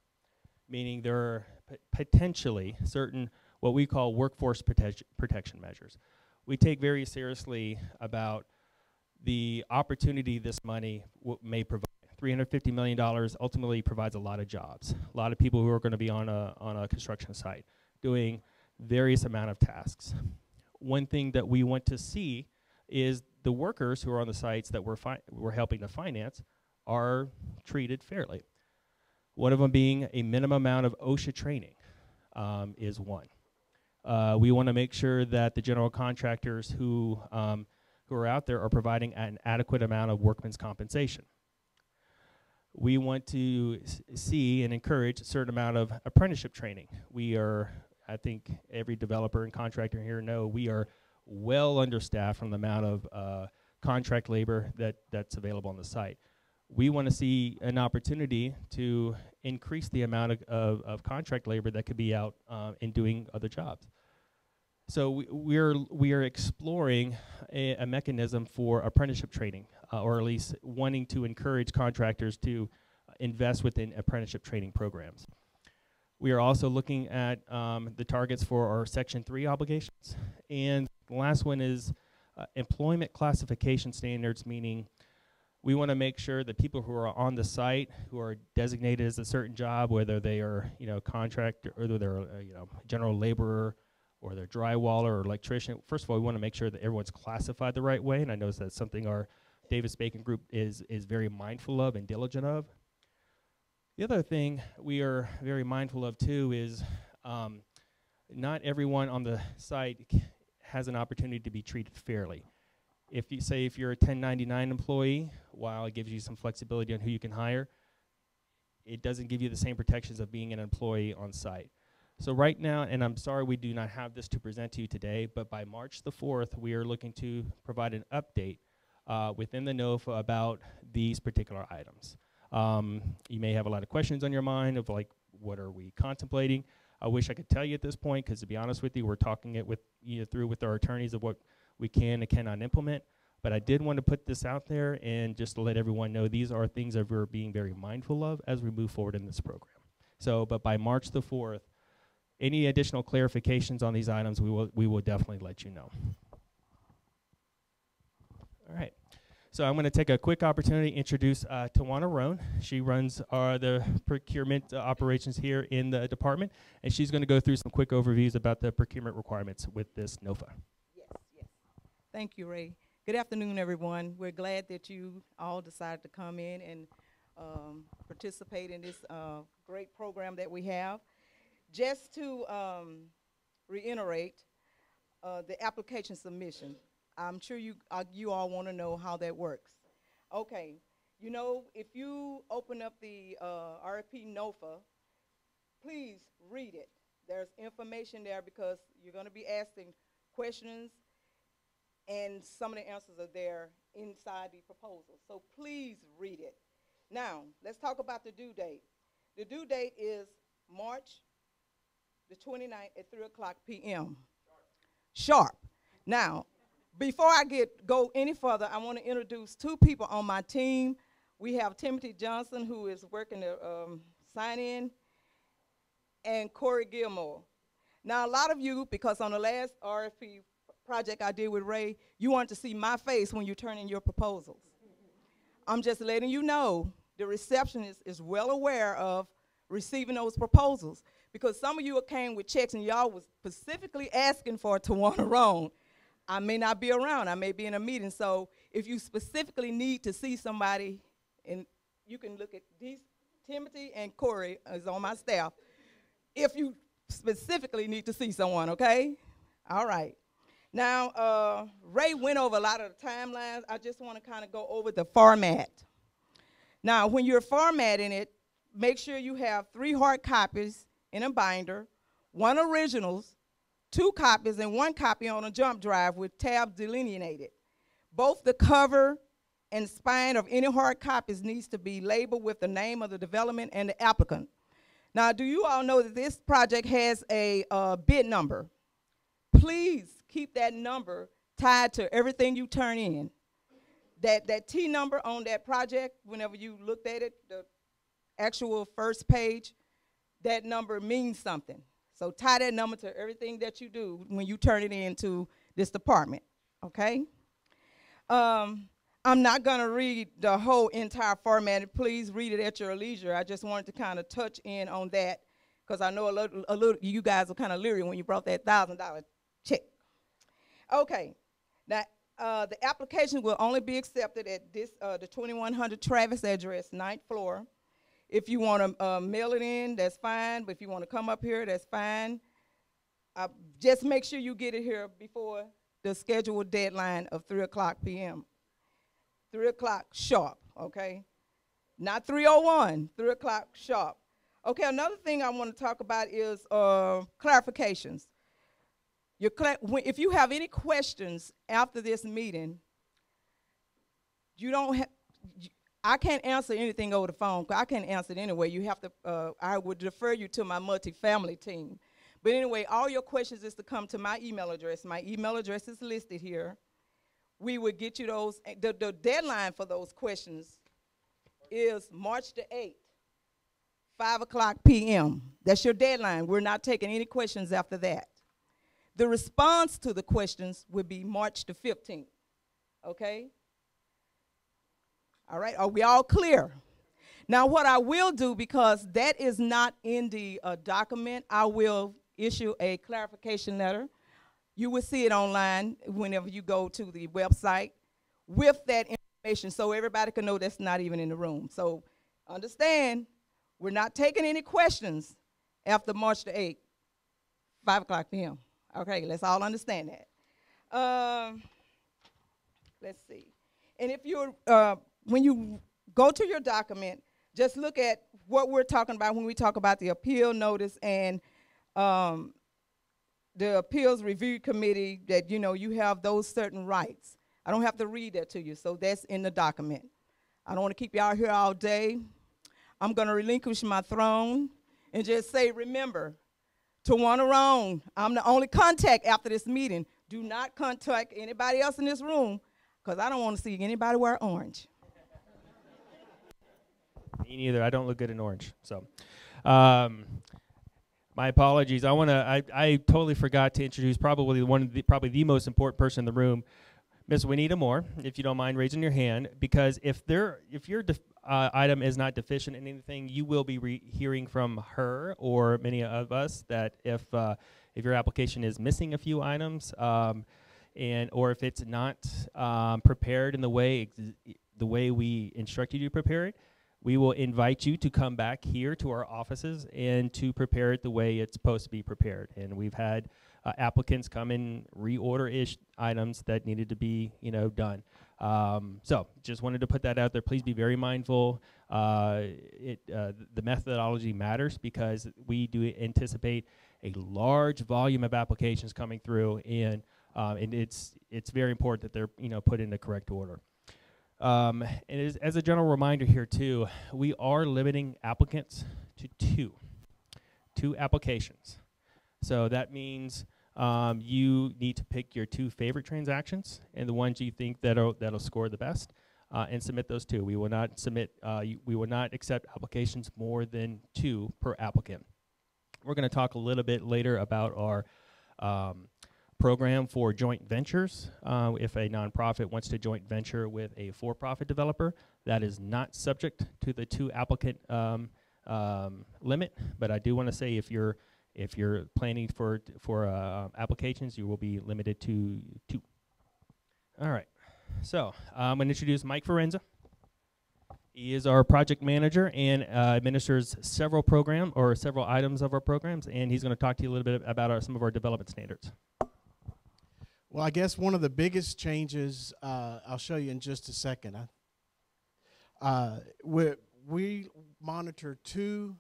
meaning there are potentially certain what we call workforce protection measures. We take very seriously about the opportunity this money may provide. $350 million ultimately provides a lot of jobs, a lot of people who are going to be on a construction site doing various amount of tasks. One thing that we want to see is the workers who are on the sites that we're helping to finance are treated fairly. One of them being a minimum amount of OSHA training is one. We want to make sure that the general contractors who are out there are providing an adequate amount of workman's compensation. We want to see and encourage a certain amount of apprenticeship training. I think every developer and contractor here know we are well understaffed from the amount of contract labor that's available on the site. We want to see an opportunity to increase the amount of contract labor that could be out and doing other jobs. So we are exploring a mechanism for apprenticeship training, or at least wanting to encourage contractors to invest within apprenticeship training programs. We are also looking at the targets for our Section 3 obligations. And the last one is employment classification standards, meaning We want to make sure that people who are on the site, who are designated as a certain job, whether they are, contractor, or whether they're, general laborer, or they're drywaller or electrician. First of all, we want to make sure that everyone's classified the right way, and I know that's something our Davis-Bacon group is very mindful of and diligent of. The other thing we are very mindful of too is not everyone on the site has an opportunity to be treated fairly. If you're a 1099 employee, while it gives you some flexibility on who you can hire, it doesn't give you the same protections of being an employee on site. So right now, and I'm sorry we do not have this to present to you today, but by March the 4th, we are looking to provide an update within the NOFA about these particular items. You may have a lot of questions on your mind of like, what are we contemplating? I wish I could tell you at this point, because to be honest with you, we're talking it through with our attorneys of what we can and cannot implement. But I did want to put this out there and just to let everyone know these are things that we're being very mindful of as we move forward in this program. So, but by March the 4th, any additional clarifications on these items, we will definitely let you know. All right. So I'm going to take a quick opportunity to introduce Tawana Roan. She runs the procurement operations here in the department, and she's going to go through some quick overviews about the procurement requirements with this NOFA. Yes. Thank you, Ray. Good afternoon, everyone. We're glad that you all decided to come in and participate in this great program that we have. Just to reiterate, the application submission. I'm sure you all want to know how that works. Okay, if you open up the RFP NOFA, please read it. There's information there because you're going to be asking questions, and some of the answers are there inside the proposal. So please read it. Now, let's talk about the due date. The due date is March the 29th at 3:00 p.m. Sharp. Now, before I go any further, I want to introduce two people on my team. We have Timothy Johnson, who is working the sign-in, and Corey Gilmore. Now, a lot of you, because on the last RFP project I did with Ray, you want to see my face when you turn in your proposals. I'm just letting you know the receptionist is well aware of receiving those proposals, because some of you came with checks and y'all was specifically asking for Tawana Roan. I may not be around. I may be in a meeting. So if you specifically need to see somebody, and you can look at these, Timothy and Corey is on my staff, if you specifically need to see someone, okay? All right. Now, Ray went over a lot of the timelines. I just want to kind of go over the format. Now, when you're formatting it, make sure you have 3 hard copies in a binder, 1 originals, 2 copies, and 1 copy on a jump drive with tabs delineated. Both the cover and spine of any hard copies needs to be labeled with the name of the development and the applicant. Now, do you all know that this project has a bid number? Please keep that number tied to everything you turn in. That T number on that project, whenever you looked at it, the actual first page, that number means something. So tie that number to everything that you do when you turn it into this department, okay? I'm not gonna read the whole entire format. Please read it at your leisure. I just wanted to kind of touch in on that because I know a little you guys were kind of leery when you brought that $1,000 check. Okay, now the application will only be accepted at this the 2100 Travis address, 9th floor. If you want to mail it in, that's fine. But if you want to come up here, that's fine. Just make sure you get it here before the scheduled deadline of 3:00 p.m. 3:00 sharp, okay? Not 3:01, 3:00 sharp. Okay, another thing I want to talk about is clarifications. If you have any questions after this meeting, you don't have. I can't answer anything over the phone. I can't answer it anyway. You have to. I would refer you to my multifamily team. But anyway, all your questions is to come to my email address. My email address is listed here. We would get you those. The deadline for those questions is March the 8th, 5:00 p.m. That's your deadline. We're not taking any questions after that. The response to the questions would be March the 15th, okay? All right, are we all clear? Now, what I will do, because that is not in the document, I will issue a clarification letter. You will see it online whenever you go to the website with that information, so everybody can know that's not even in the room. So understand, we're not taking any questions after March the 8th, 5 o'clock p.m. Okay, let's all understand that. Let's see. And if you're, when you go to your document, just look at what we're talking about when we talk about the appeal notice and the appeals review committee, that you have those certain rights. I don't have to read that to you, so that's in the document. I don't want to keep y'all here all day. I'm going to relinquish my throne and just say, remember, to one or wrong, I'm the only contact after this meeting. Do not contact anybody else in this room, because I don't want to see anybody wear orange. Me neither. I don't look good in orange. So, my apologies. I totally forgot to introduce probably the most important person in the room, Miss Juanita Moore. If you don't mind raising your hand, because if your item is not deficient in anything, you will be hearing from her or many of us that if your application is missing a few items, or if it's not prepared in the way we instructed you to prepare it, we will invite you to come back here to our offices and to prepare it the way it's supposed to be prepared. And we've had applicants come and reorder items that needed to be, done. So just wanted to put that out there. Please be very mindful. The methodology matters, because we do anticipate a large volume of applications coming through, and it's very important that they're put in the correct order. And as a general reminder here too, we are limiting applicants to two applications. So that means you need to pick your 2 favorite transactions and the ones you think that'll score the best, and submit those 2. We will not we will not accept applications more than 2 per applicant. We're going to talk a little bit later about our program for joint ventures. If a nonprofit wants to joint venture with a for-profit developer, that is not subject to the 2 applicant limit. But I do want to say, if you're planning for applications, you will be limited to 2. All right. So I'm going to introduce Mike Forenza. He is our project manager and administers several items of our programs, and he's going to talk to you a little bit about some of our development standards. Well, I guess one of the biggest changes, I'll show you in just a second. We monitor 2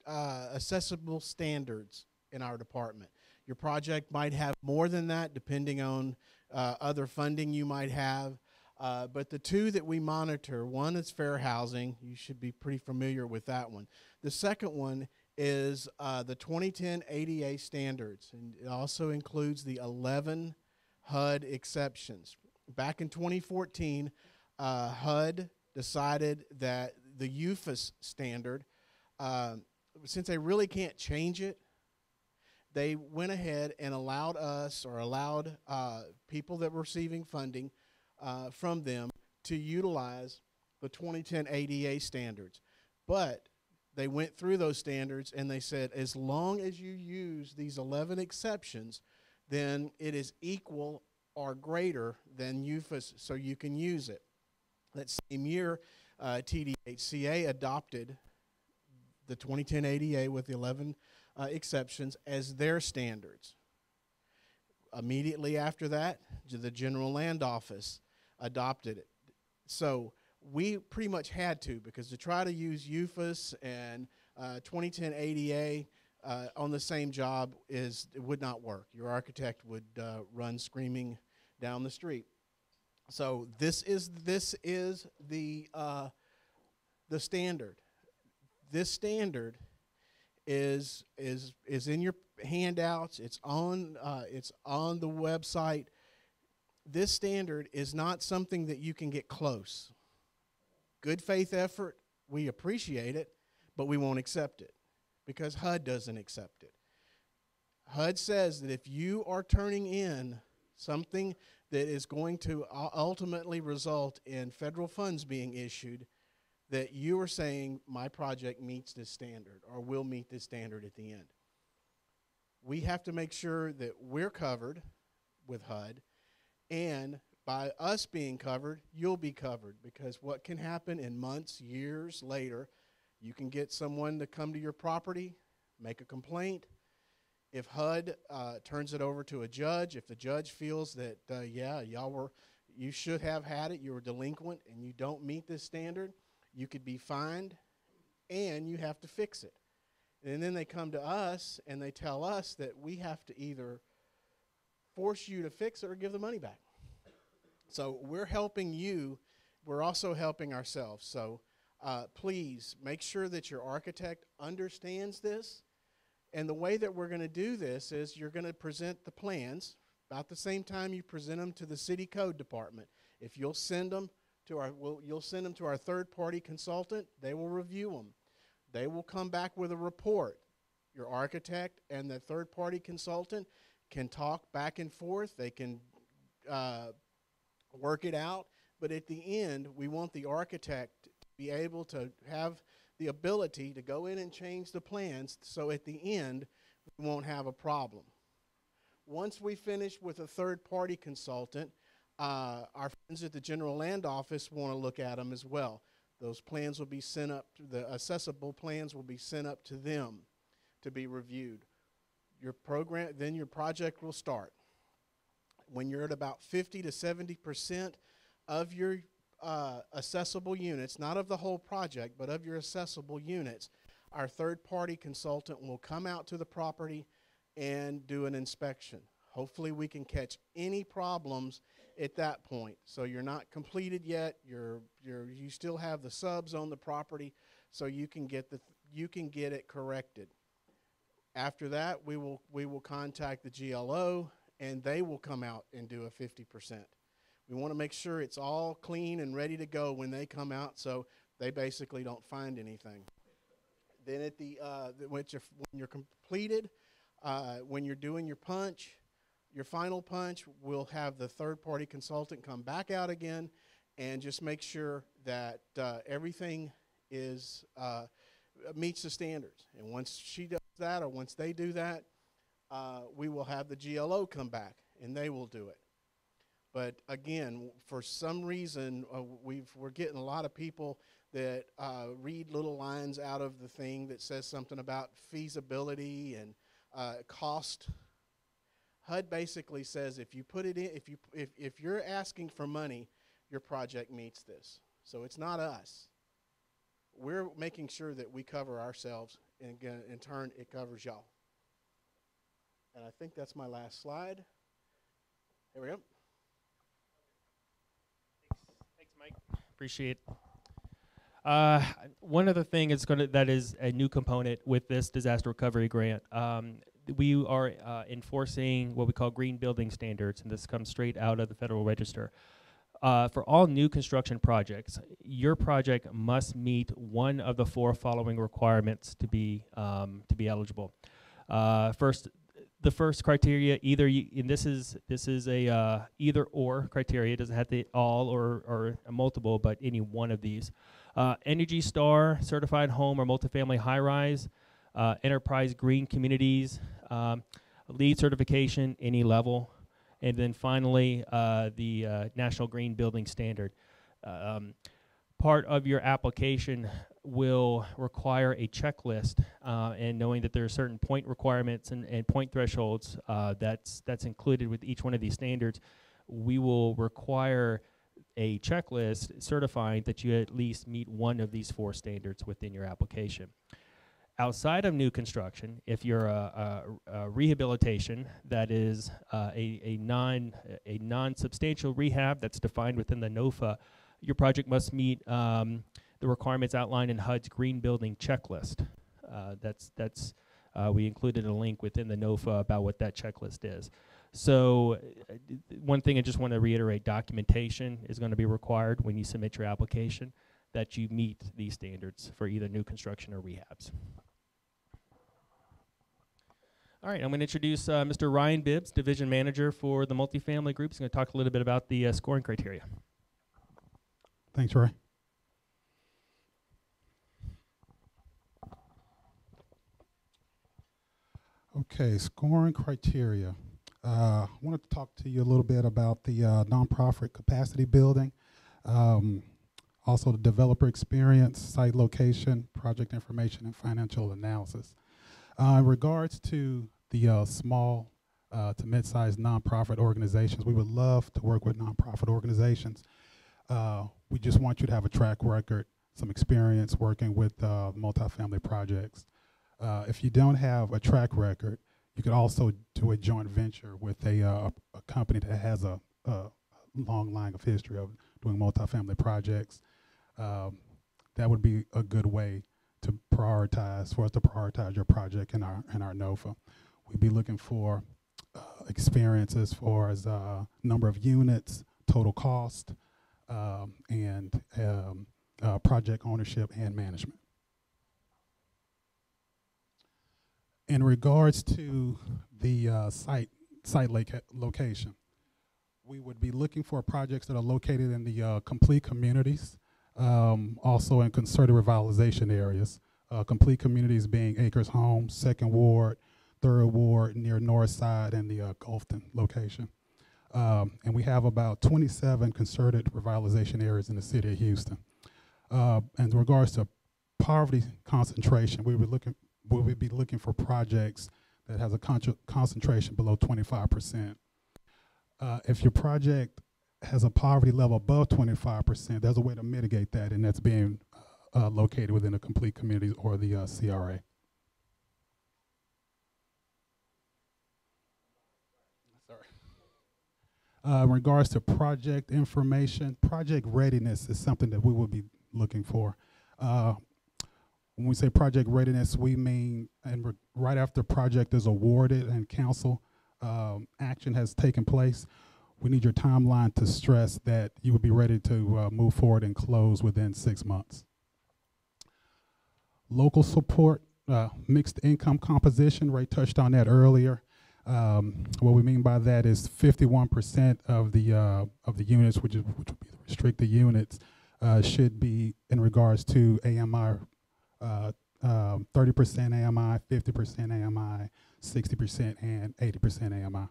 accessible standards in our department. Your project might have more than that, depending on other funding you might have. But the 2 that we monitor, one is fair housing. You should be pretty familiar with that one. The second one is the 2010 ADA standards, and it also includes the 11 HUD exceptions. Back in 2014, HUD decided that the UFAS standard, since they really can't change it, they went ahead and allowed people that were receiving funding from them to utilize the 2010 ADA standards. But they went through those standards and they said, as long as you use these 11 exceptions, then it is equal or greater than UFAS, so you can use it. That same year, TDHCA adopted the 2010 ADA with the 11 exceptions as their standards. Immediately after that, the General Land Office adopted it. So we pretty much had to, because to try to use UFAS and 2010 ADA on the same job it would not work. Your architect would run screaming down the street. So this is the standard. This standard is in your handouts. It's on the website. This standard is not something that you can get close. Good faith effort, we appreciate it, but we won't accept it, because HUD doesn't accept it. HUD says that if you are turning in something that is going to ultimately result in federal funds being issued, that you are saying my project meets this standard or will meet this standard at the end. We have to make sure that we're covered with HUD, and by us being covered, you'll be covered, because what can happen in months, years later, you can get someone to come to your property, make a complaint. If HUD turns it over to a judge, if the judge feels that, yeah, you should have had it, you were delinquent, and you don't meet this standard, you could be fined, and you have to fix it. And then they come to us, and they tell us that we have to either force you to fix it or give the money back. So we're helping you. We're also helping ourselves. So please make sure that your architect understands this. And the way that we're going to do this is you're going to present the plans about the same time you present them to the city code department. If you'll send them to our third-party consultant, they will review them. They will come back with a report. Your architect and the third-party consultant can talk back and forth. They can work it out. But at the end, we want the architect to be able to have the ability to go in and change the plans, so at the end, we won't have a problem. Once we finish with a third-party consultant, our friends at the General Land Office want to look at them as well. Those plans will be sent up, the accessible plans will be sent up to them to be reviewed. Then your project will start. When you're at about 50 to 70% of your accessible units, not of the whole project, but of your accessible units, our third-party consultant will come out to the property and do an inspection. Hopefully we can catch any problems at that point. So you're not completed yet, you still have the subs on the property, so you can get it corrected. After that, we will contact the GLO, and they will come out and do a 50%. We want to make sure it's all clean and ready to go when they come out, so they basically don't find anything. Then at when you're completed, when you're doing your punch, your final punch, we'll have the third-party consultant come back out again and just make sure that everything meets the standards. And once she does that, or once they do that, we will have the GLO come back, and they will do it. But again, for some reason, we're getting a lot of people that read little lines out of the thing that says something about feasibility and cost. HUD basically says if you put it in, if you're asking for money, your project meets this. So it's not us. We're making sure that we cover ourselves, and again, in turn, it covers y'all. And I think that's my last slide. Here we go. Thanks, Mike. Appreciate it. One other thing that is a new component with this disaster recovery grant. We are enforcing what we call green building standards, and this comes straight out of the Federal Register. For all new construction projects, your project must meet one of the 4 following requirements to be eligible. The first criteria, and this is a either or criteria. It doesn't have to be all or a multiple, but any one of these. Energy Star certified home or multifamily high-rise, Enterprise Green Communities, LEED certification, any level, and then finally the National Green Building Standard. Part of your application will require a checklist, and knowing that there are certain point requirements and point thresholds that's included with each one of these standards, we will require a checklist certifying that you at least meet one of these 4 standards within your application. Outside of new construction, if you're a rehabilitation that is a non-substantial rehab that's defined within the NOFA, your project must meet the requirements outlined in HUD's Green Building Checklist. We included a link within the NOFA about what that checklist is. So one thing I just want to reiterate, documentation is going to be required when you submit your application that you meet these standards for either new construction or rehabs. All right, I'm going to introduce Mr. Ryan Bibbs, Division Manager for the multifamily group. He's going to talk a little bit about the scoring criteria. Thanks, Ray. Okay, scoring criteria. I wanted to talk to you a little bit about the nonprofit capacity building, also the developer experience, site location, project information, and financial analysis. In regards to the small to mid-sized nonprofit organizations, we would love to work with nonprofit organizations. We just want you to have a track record, some experience working with multifamily projects. If you don't have a track record, you could also do a joint venture with a company that has a long line of history of doing multifamily projects. That would be a good way to prioritize, for us to prioritize your project in our NOFA. We'd be looking for experience as far as number of units, total cost, and project ownership and management. In regards to the site location, we would be looking for projects that are located in the complete communities, also in concerted revitalization areas. Complete communities being Acres Homes, 2nd Ward, 3rd Ward, near North Side, and the Gulfton location. And we have about 27 concerted revitalization areas in the city of Houston. In regards to poverty concentration, we would be looking for projects that has a concentration below 25%. If your project has a poverty level above 25%, there's a way to mitigate that, and that's being located within a complete community or the CRA. Sorry. In regards to project information, project readiness is something that we will be looking for. When we say project readiness, we mean right after project is awarded and council action has taken place, we need your timeline to stress that you would be ready to move forward and close within 6 months. Local support, mixed income composition, Ray touched on that earlier. What we mean by that is 51% of the units, which would be the restricted units, should be in regards to AMI. 30% AMI, 50% AMI, 60%, and 80% AMI.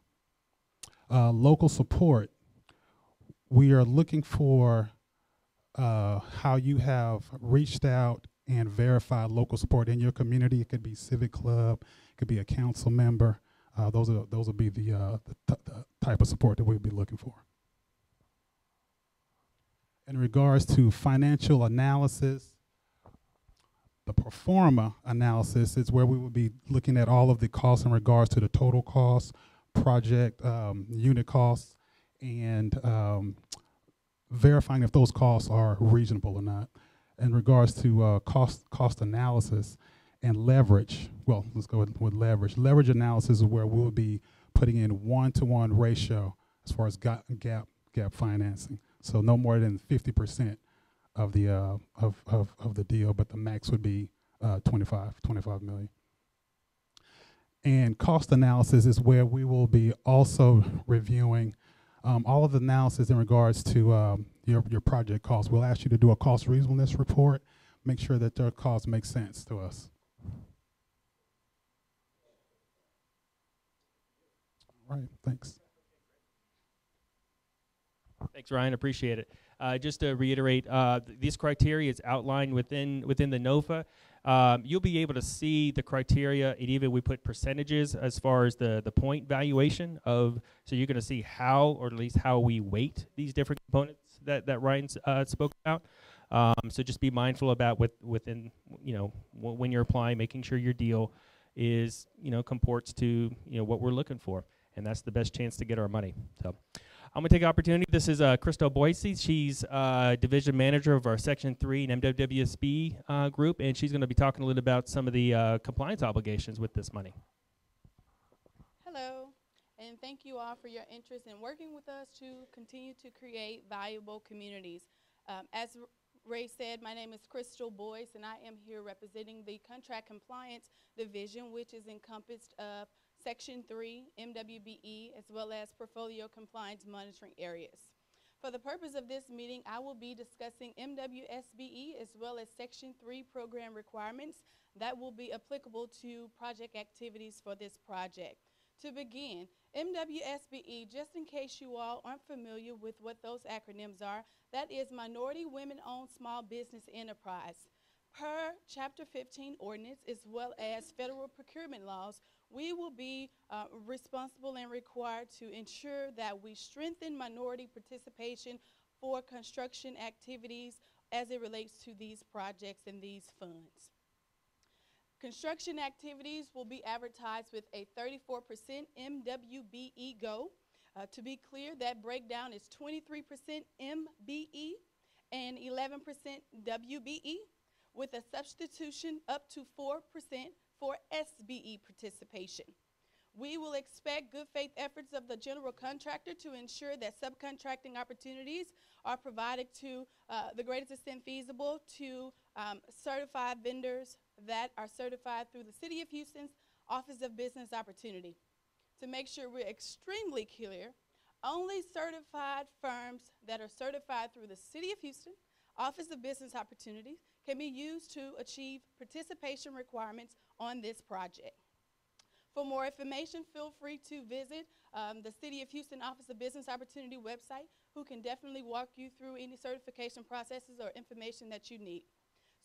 Local support, we are looking for how you have reached out and verified local support in your community. It could be civic club, it could be a council member. Those would be the type of support that we'd be looking for. In regards to financial analysis, the pro forma analysis is where we will be looking at all of the costs in regards to the total cost, project unit costs, and verifying if those costs are reasonable or not. In regards to cost analysis and leverage, well, let's go with leverage. Leverage analysis is where we'll be putting in 1-to-1 ratio as far as gap financing. So no more than 50% of the deal, but the max would be 25 million. And cost analysis is where we will be also reviewing all of the analysis in regards to your project costs. We'll ask you to do a cost reasonableness report, make sure that their costs make sense to us. All right, thanks. Thanks, Ryan. Appreciate it. Just to reiterate, these criteria is outlined within the NOFA. You'll be able to see the criteria, and even we put percentages as far as the point valuation of. So you're going to see how, or at least how we weight these different components that Ryan spoke about. So just be mindful about within when you're applying, making sure your deal is comports to what we're looking for, and that's the best chance to get our money. So. I'm going to take the opportunity. This is Crystal Boise. She's division manager of our Section 3 and MWSB group, and she's going to be talking a little about some of the compliance obligations with this money. Hello, and thank you all for your interest in working with us to continue to create valuable communities. As Ray said, my name is Crystal Boyce, and I am here representing the Contract Compliance Division, which is encompassed of Section 3, MWBE, as well as portfolio compliance monitoring areas. For the purpose of this meeting, I will be discussing MWSBE as well as Section 3 program requirements that will be applicable to project activities for this project. To begin, MWSBE, just in case you all aren't familiar with what those acronyms are, that is Minority Women-Owned Small Business Enterprise. Per Chapter 15 ordinance, as well as federal procurement laws, we will be responsible and required to ensure that we strengthen minority participation for construction activities as it relates to these projects and these funds. Construction activities will be advertised with a 34% MWBE goal. To be clear, that breakdown is 23% MBE and 11% WBE, with a substitution up to 4% for SBE participation. We will expect good faith efforts of the general contractor to ensure that subcontracting opportunities are provided to the greatest extent feasible to certified vendors that are certified through the City of Houston's Office of Business Opportunity. To make sure we're extremely clear, only certified firms that are certified through the City of Houston Office of Business Opportunities can be used to achieve participation requirements on this project. For more information, feel free to visit the City of Houston Office of Business Opportunity website, who can definitely walk you through any certification processes or information that you need.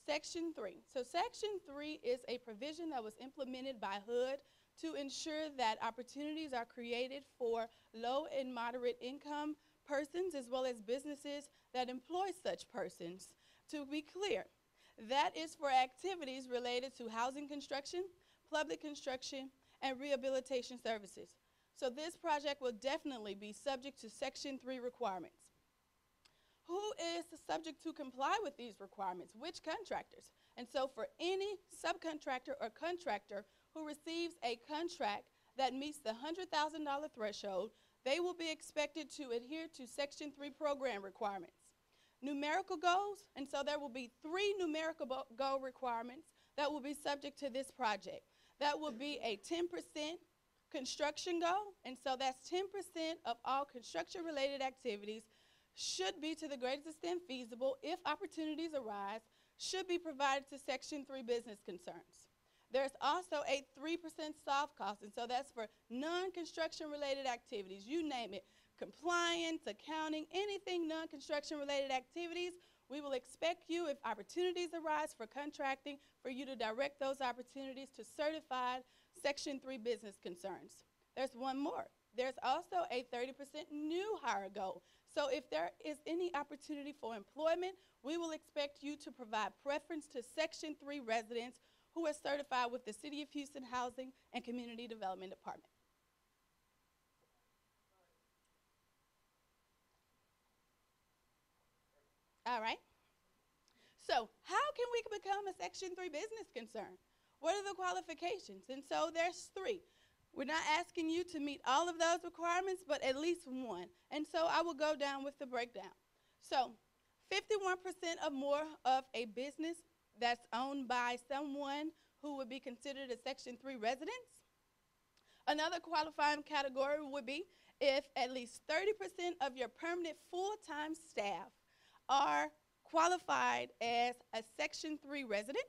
Section 3. So Section 3 is a provision that was implemented by HUD to ensure that opportunities are created for low and moderate income persons as well as businesses that employ such persons. To be clear, that is for activities related to housing construction, public construction, and rehabilitation services. So this project will definitely be subject to Section 3 requirements. Who is subject to comply with these requirements? Which contractors? And so for any subcontractor or contractor who receives a contract that meets the $100,000 threshold, they will be expected to adhere to Section 3 program requirements. Numerical goals, and so there will be 3 numerical goal requirements that will be subject to this project. That will be a 10% construction goal, and so that's 10% of all construction-related activities should be to the greatest extent feasible if opportunities arise, should be provided to Section 3 business concerns. There's also a 3% soft cost, and so that's for non-construction related activities. You name it, compliance, accounting, anything non-construction related activities. We will expect you, if opportunities arise for contracting, for you to direct those opportunities to certified Section 3 business concerns. There's one more. There's also a 30% new hire goal. So if there is any opportunity for employment, we will expect you to provide preference to Section 3 residents who are certified with the City of Houston Housing and Community Development Department. All right. So how can we become a Section 3 business concern? What are the qualifications? And so there's 3. We're not asking you to meet all of those requirements, but at least one. And so I will go down with the breakdown. So 51% or more of a business that's owned by someone who would be considered a Section 3 resident. Another qualifying category would be if at least 30% of your permanent full-time staff are qualified as a Section 3 resident.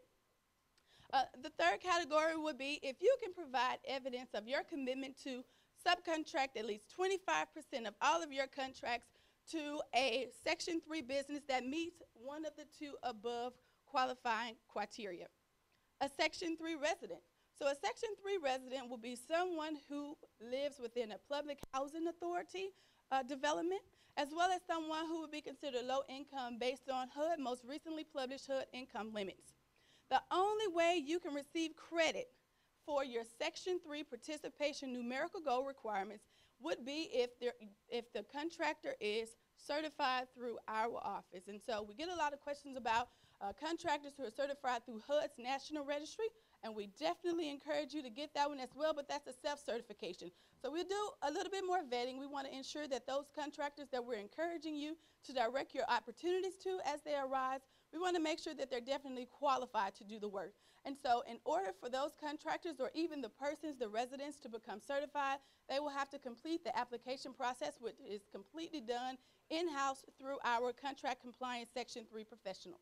The third category would be if you can provide evidence of your commitment to subcontract at least 25% of all of your contracts to a Section 3 business that meets one of the 2 above qualifying criteria. A Section 3 resident. So a Section 3 resident will be someone who lives within a public housing authority development, as well as someone who would be considered low income based on HUD, most recently published HUD income limits. The only way you can receive credit for your Section 3 participation numerical goal requirements would be if the contractor is certified through our office. And so we get a lot of questions about contractors who are certified through HUD's National Registry, and we definitely encourage you to get that one as well, but that's a self-certification. So we'll do a little bit more vetting. We want to ensure that those contractors that we're encouraging you to direct your opportunities to as they arise, we want to make sure that they're definitely qualified to do the work. And so in order for those contractors or even the persons, the residents, to become certified, they will have to complete the application process, which is completely done in-house through our contract compliance Section 3 professionals.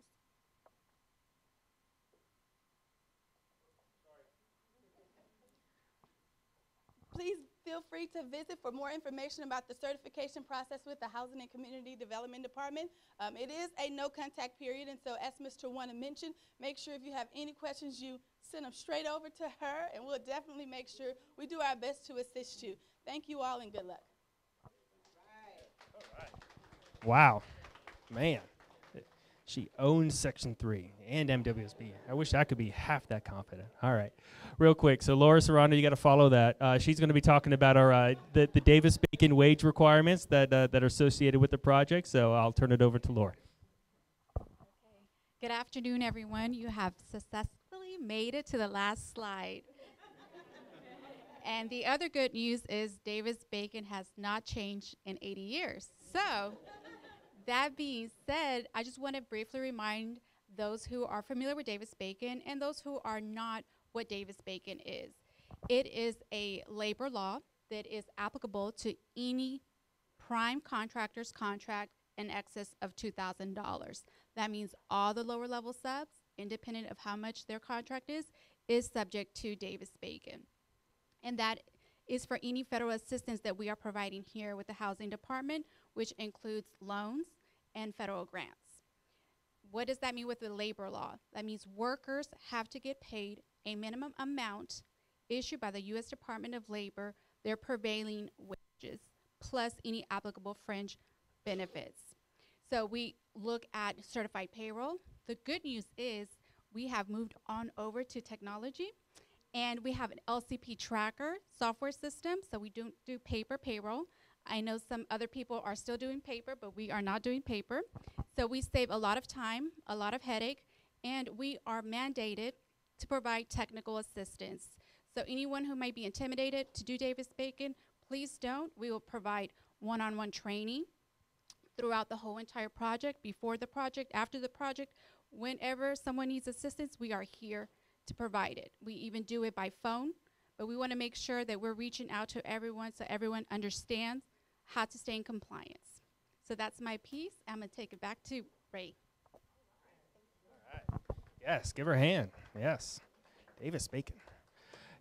Please feel free to visit for more information about the certification process with the Housing and Community Development Department. It is a no-contact period, and so as Mr. Warner mentioned, make sure if you have any questions, you send them straight over to her, and we'll definitely make sure we do our best to assist you. Thank you all, and good luck. All right. Wow. Man. She owns Section 3 and MWSB. I wish I could be half that confident. All right. Real quick. So Laura Serrano, you got to follow that. She's going to be talking about our the Davis-Bacon wage requirements that are associated with the project. So I'll turn it over to Laura. Okay. Good afternoon, everyone. You have successfully made it to the last slide. And the other good news is Davis-Bacon has not changed in 80 years. So that being said, I just want to briefly remind those who are familiar with Davis-Bacon and those who are not what Davis-Bacon is. It is a labor law that is applicable to any prime contractor's contract in excess of $2,000. That means all the lower level subs, independent of how much their contract is subject to Davis-Bacon. And that is for any federal assistance that we are providing here with the Housing Department, which includes loans and federal grants. What does that mean with the labor law? That means workers have to get paid a minimum amount issued by the U.S. Department of Labor, their prevailing wages, plus any applicable fringe benefits. So we look at certified payroll. The good news is we have moved on over to technology, and we have an LCP tracker software system, so we don't do paper payroll. I know some other people are still doing paper, but we are not doing paper. So we save a lot of time, a lot of headache, and we are mandated to provide technical assistance. So anyone who might be intimidated to do Davis-Bacon, please don't. We will provide one-on-one training throughout the whole entire project, before the project, after the project. Whenever someone needs assistance, we are here to provide it. We even do it by phone, but we want to make sure that we're reaching out to everyone so everyone understands how to stay in compliance. So that's my piece. I'm going to take it back to Ray. All right. Yes, give her a hand. Yes. Davis-Bacon.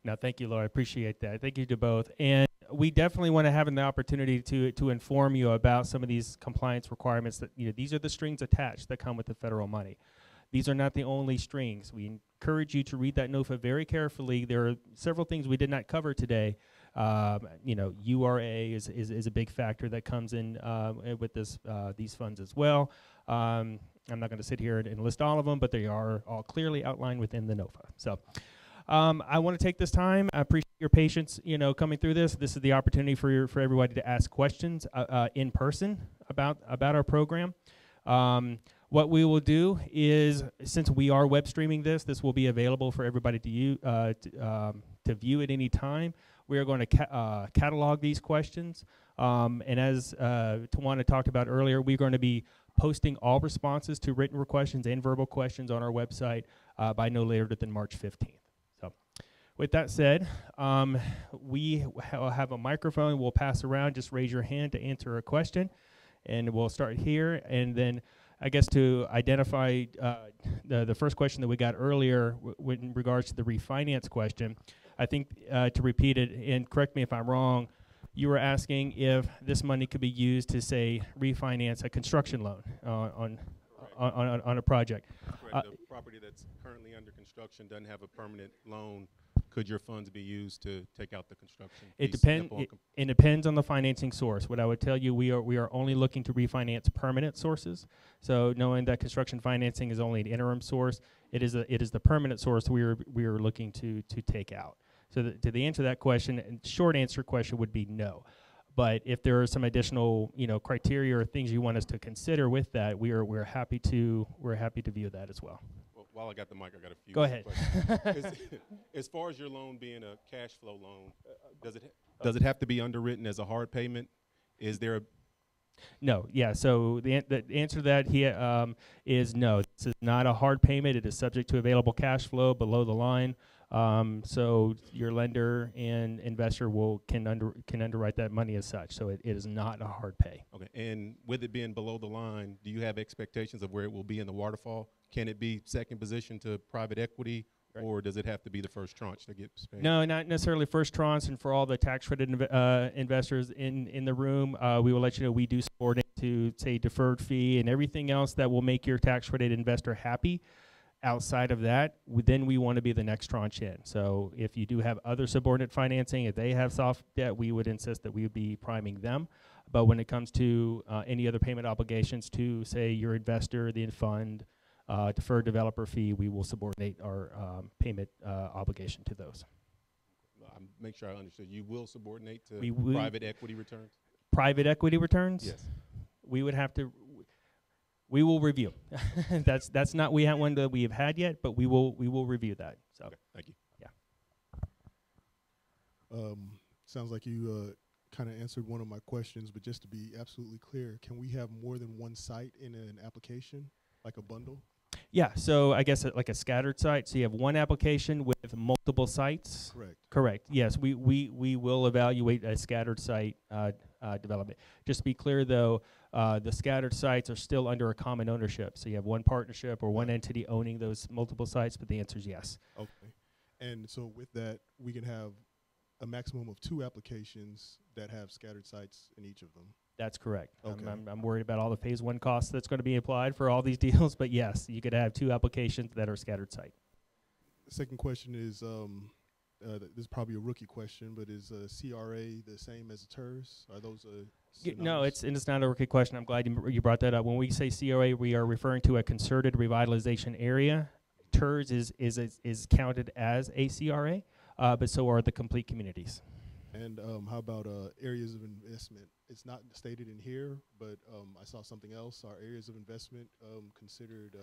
No, thank you, Laura. I appreciate that. Thank you to both. And we definitely want to have the opportunity to inform you about some of these compliance requirements that, these are the strings attached that come with the federal money. These are not the only strings. We encourage you to read that NOFA very carefully. There are several things we did not cover today. URA is a big factor that comes in with these funds as well. I'm not going to sit here and list all of them, but they are all clearly outlined within the NOFA. So I want to take this time. I appreciate your patience, coming through this. This is the opportunity for everybody to ask questions in person about our program. What we will do is, since we are web streaming this will be available for everybody to view at any time. We are going to catalog these questions. And as Tawana talked about earlier, we're going to be posting all responses to written questions and verbal questions on our website by no later than March 15th. So with that said, we have a microphone we'll pass around. Just raise your hand to answer a question. And we'll start here. And then I guess to identify the first question that we got earlier in regards to the refinance question, I think to repeat it, and correct me if I'm wrong, you were asking if this money could be used to, say, refinance a construction loan on a project. Correct. The property that's currently under construction doesn't have a permanent loan. Could your funds be used to take out the construction? It depends on the financing source. What I would tell you, we are only looking to refinance permanent sources. So knowing that construction financing is only an interim source, it is the permanent source we are looking to take out. So to the answer to that question, and short answer question would be no. But if there are some additional criteria or things you want us to consider with that, we're happy to view that as well. while I got the mic, I got a few. Go ahead. As far as your loan being a cash flow loan, does it have to be underwritten as a hard payment? Is there a No, yeah. So the answer to that is no. This is not a hard payment. It is subject to available cash flow below the line. So your lender and investor can underwrite that money as such. So it is not a hard pay. Okay, and with it being below the line, do you have expectations of where it will be in the waterfall? Can it be second position to private equity, or does it have to be the first tranche that gets paid? No, not necessarily first tranche. And for all the tax credit investors in the room, we will let you know we do support it to, say, deferred fee and everything else that will make your tax credit investor happy. Outside of that, then we want to be the next tranche in. So if you do have other subordinate financing, if they have soft debt, we would insist that we would be priming them. But when it comes to any other payment obligations to, say, your investor, the fund, deferred developer fee, we will subordinate our payment obligation to those. Make sure I understood. You will subordinate to We private equity returns? Private equity returns? Yes. We would have to. We will review. that's not one that we have had yet, but we will review that. So. Okay, thank you. Yeah. Sounds like you kind of answered one of my questions, but just to be absolutely clear, can we have more than one site in an application, like a bundle? Yeah, so I guess like a scattered site. So you have one application with multiple sites. Correct. Correct. Yes, we will evaluate a scattered site development. Just to be clear, though, the scattered sites are still under a common ownership. So you have one partnership or one entity owning those multiple sites, but the answer is yes. Okay. And so with that, we can have a maximum of 2 applications that have scattered sites in each of them. That's correct. Okay. I'm worried about all the phase 1 costs that's going to be applied for all these deals, but yes, you could have 2 applications that are scattered site. The second question is, this is probably a rookie question, but is CRA the same as TERS? Are those no, it's not a rookie question. I'm glad you brought that up. When we say CRA, we are referring to a concerted revitalization area. TERS is counted as a CRA, but so are the complete communities. And how about areas of investment? It's not stated in here, but I saw something else. Are areas of investment considered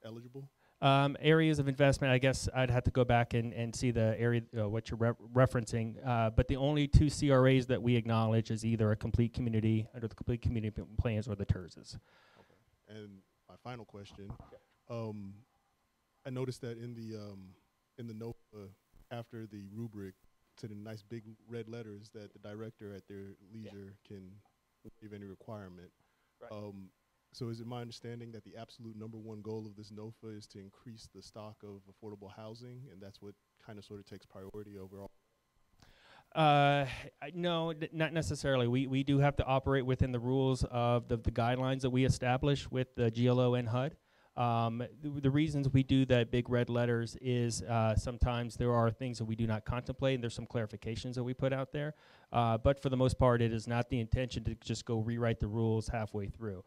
eligible? Areas of investment, I guess I'd have to go back and see the area, what you're referencing. But the only 2 CRAs that we acknowledge is either a complete community under the complete community plans or the TERSs. Okay. And my final question, I noticed that in the NOFA, after the rubric, to the nice big red letters that the director at their leisure can give any requirement. Right. So is it my understanding that the absolute #1 goal of this NOFA is to increase the stock of affordable housing, and that's what kind of sort of takes priority overall? No, not necessarily. We do have to operate within the rules of the guidelines that we establish with the GLO and HUD. The reasons we do that big red letters is sometimes there are things that we do not contemplate, and there's some clarifications that we put out there. But for the most part, it is not the intention to just go rewrite the rules halfway through.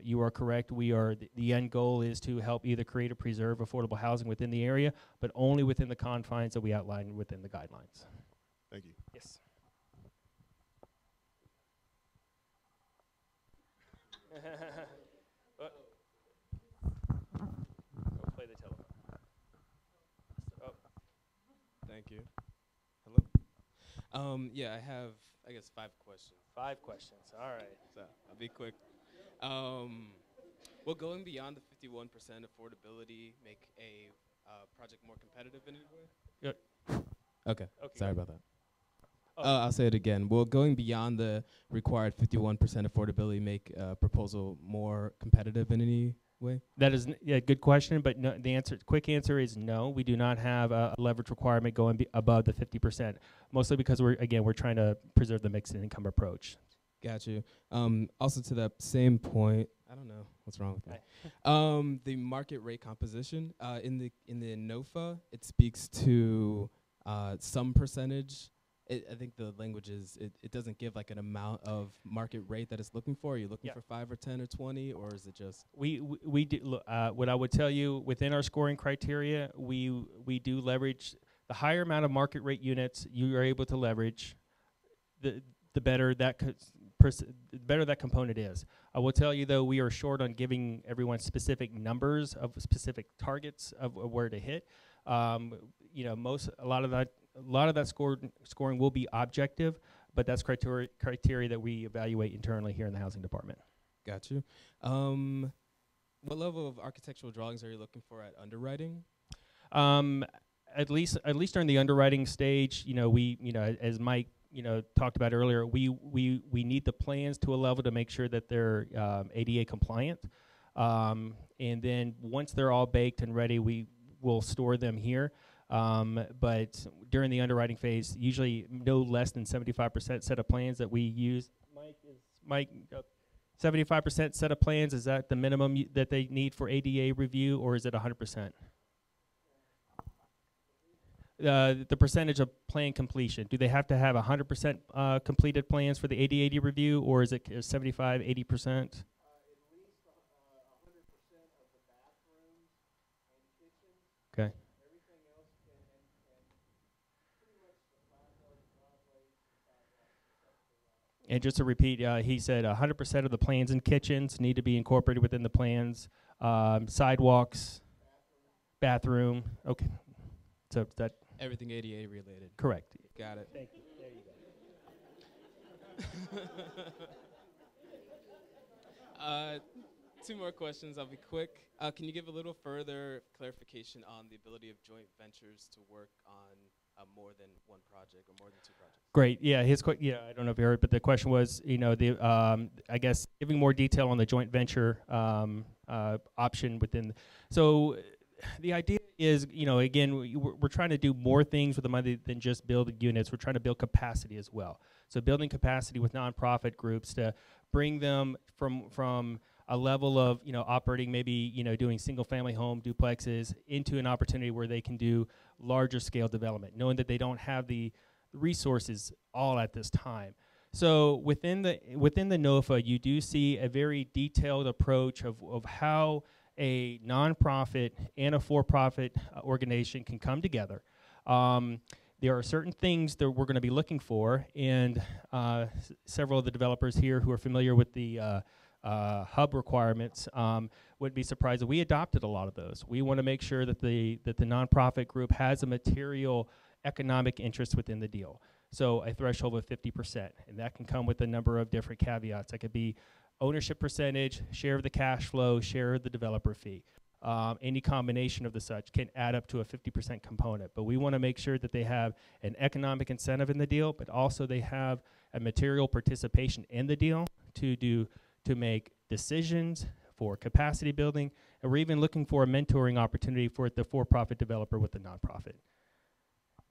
You are correct. The end goal is to help either create or preserve affordable housing within the area, but only within the confines that we outline within the guidelines. Thank you. Yes. Play the telephone. Thank you. Hello. Yeah, I have, I guess, 5 questions. 5 questions. All right. So I'll be quick. Will going beyond the 51% affordability make a project more competitive in any way? Good. Okay. Sorry about that. Oh. I'll say it again. Will going beyond the required 51% affordability make a proposal more competitive in any way? That is a good question, but no, quick answer is no. We do not have a leverage requirement going above the 50%, mostly because we're trying to preserve the mixed income approach. Got you. Also to that same point, I don't know what's wrong with me. The market rate composition in the NOFA, it speaks to some percentage. I think the language is it doesn't give like an amount of market rate that it's looking for. Are you looking for 5 or 10 or 20, or is it just? We do. What I would tell you within our scoring criteria, we do leverage the higher amount of market rate units you are able to leverage. The better that the better that component is. I will tell you though, we are short on giving everyone specific numbers of specific targets of where to hit. You know, a lot of that scoring will be objective, but that's criteria that we evaluate internally here in the housing department. Got you. What level of architectural drawings are you looking for at underwriting? At least during the underwriting stage, you know, as Mike, talked about earlier, we need the plans to a level to make sure that they're ADA compliant. And then once they're all baked and ready, we will store them here. But during the underwriting phase, usually no less than 75% set of plans that we use. Mike, 75% set of plans, is that the minimum that they need for ADA review, or is it 100%? The percentage of plan completion. Do they have to have 100% completed plans for the ADA review, or is it 75, 80%? At least 100% of the bathrooms and kitchens. Okay. Everything else and pretty much the driveways and sidewalks. And just to repeat, he said 100% of the plans and kitchens need to be incorporated within the plans. Sidewalks, bathroom. Okay. So that. Everything ADA related. Correct. Got it. Thank you. There you go. 2 more questions. I'll be quick. Can you give a little further clarification on the ability of joint ventures to work on more than one project or more than 2 projects? Great. Yeah. I don't know if you heard, but the question was, I guess giving more detail on the joint venture option within. So the idea is, again, we're trying to do more things with the money than just building units. We're trying to build capacity as well. So building capacity with nonprofit groups to bring them from a level of, operating maybe, doing single family home duplexes into an opportunity where they can do larger scale development, knowing that they don't have the resources all at this time. So within the NOFA, you do see a very detailed approach of how a nonprofit and a for-profit organization can come together. There are certain things that we're going to be looking for, and several of the developers here who are familiar with the hub requirements would be surprised that we adopted a lot of those. We want to make sure that the nonprofit group has a material economic interest within the deal. So a threshold of 50%, and that can come with a number of different caveats. That could be ownership percentage, share of the cash flow, share of the developer fee. Any combination of the such can add up to a 50% component. But we want to make sure that they have an economic incentive in the deal, but also they have a material participation in the deal to make decisions for capacity building, and we're even looking for a mentoring opportunity for the for-profit developer with the nonprofit.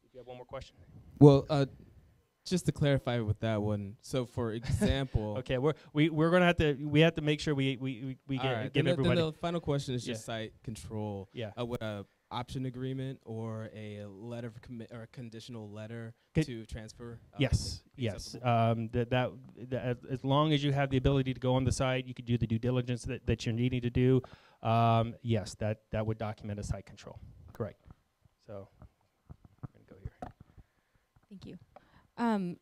Do you have one more question? Well, just to clarify with that one, so for example, okay, we're gonna have to make sure we give everybody. Then the final question is just site control. Yeah. With a option agreement or a letter of or a conditional letter to transfer. Yes. Yes. That as long as you have the ability to go on the site, you could do the due diligence that you're needing to do. Yes, that would document a site control. Correct. So I'm gonna go here. Thank you.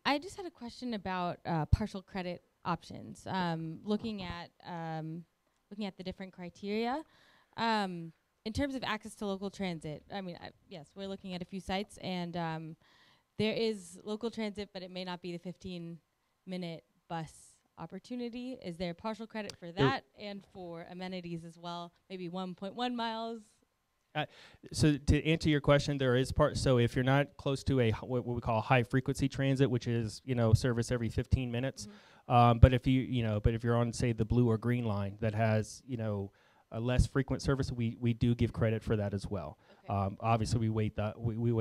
I just had a question about partial credit options. Looking at the different criteria, in terms of access to local transit. I mean, yes, we're looking at a few sites, and there is local transit, but it may not be the 15-minute bus opportunity. Is there partial credit for that and for amenities as well? Maybe 1.1 miles. So to answer your question, there is part. So if you're not close to what we call high frequency transit, which is service every 15 minutes, but if you're on, say, the blue or green line that has a less frequent service, we do give credit for that as well. Okay. Obviously, we weight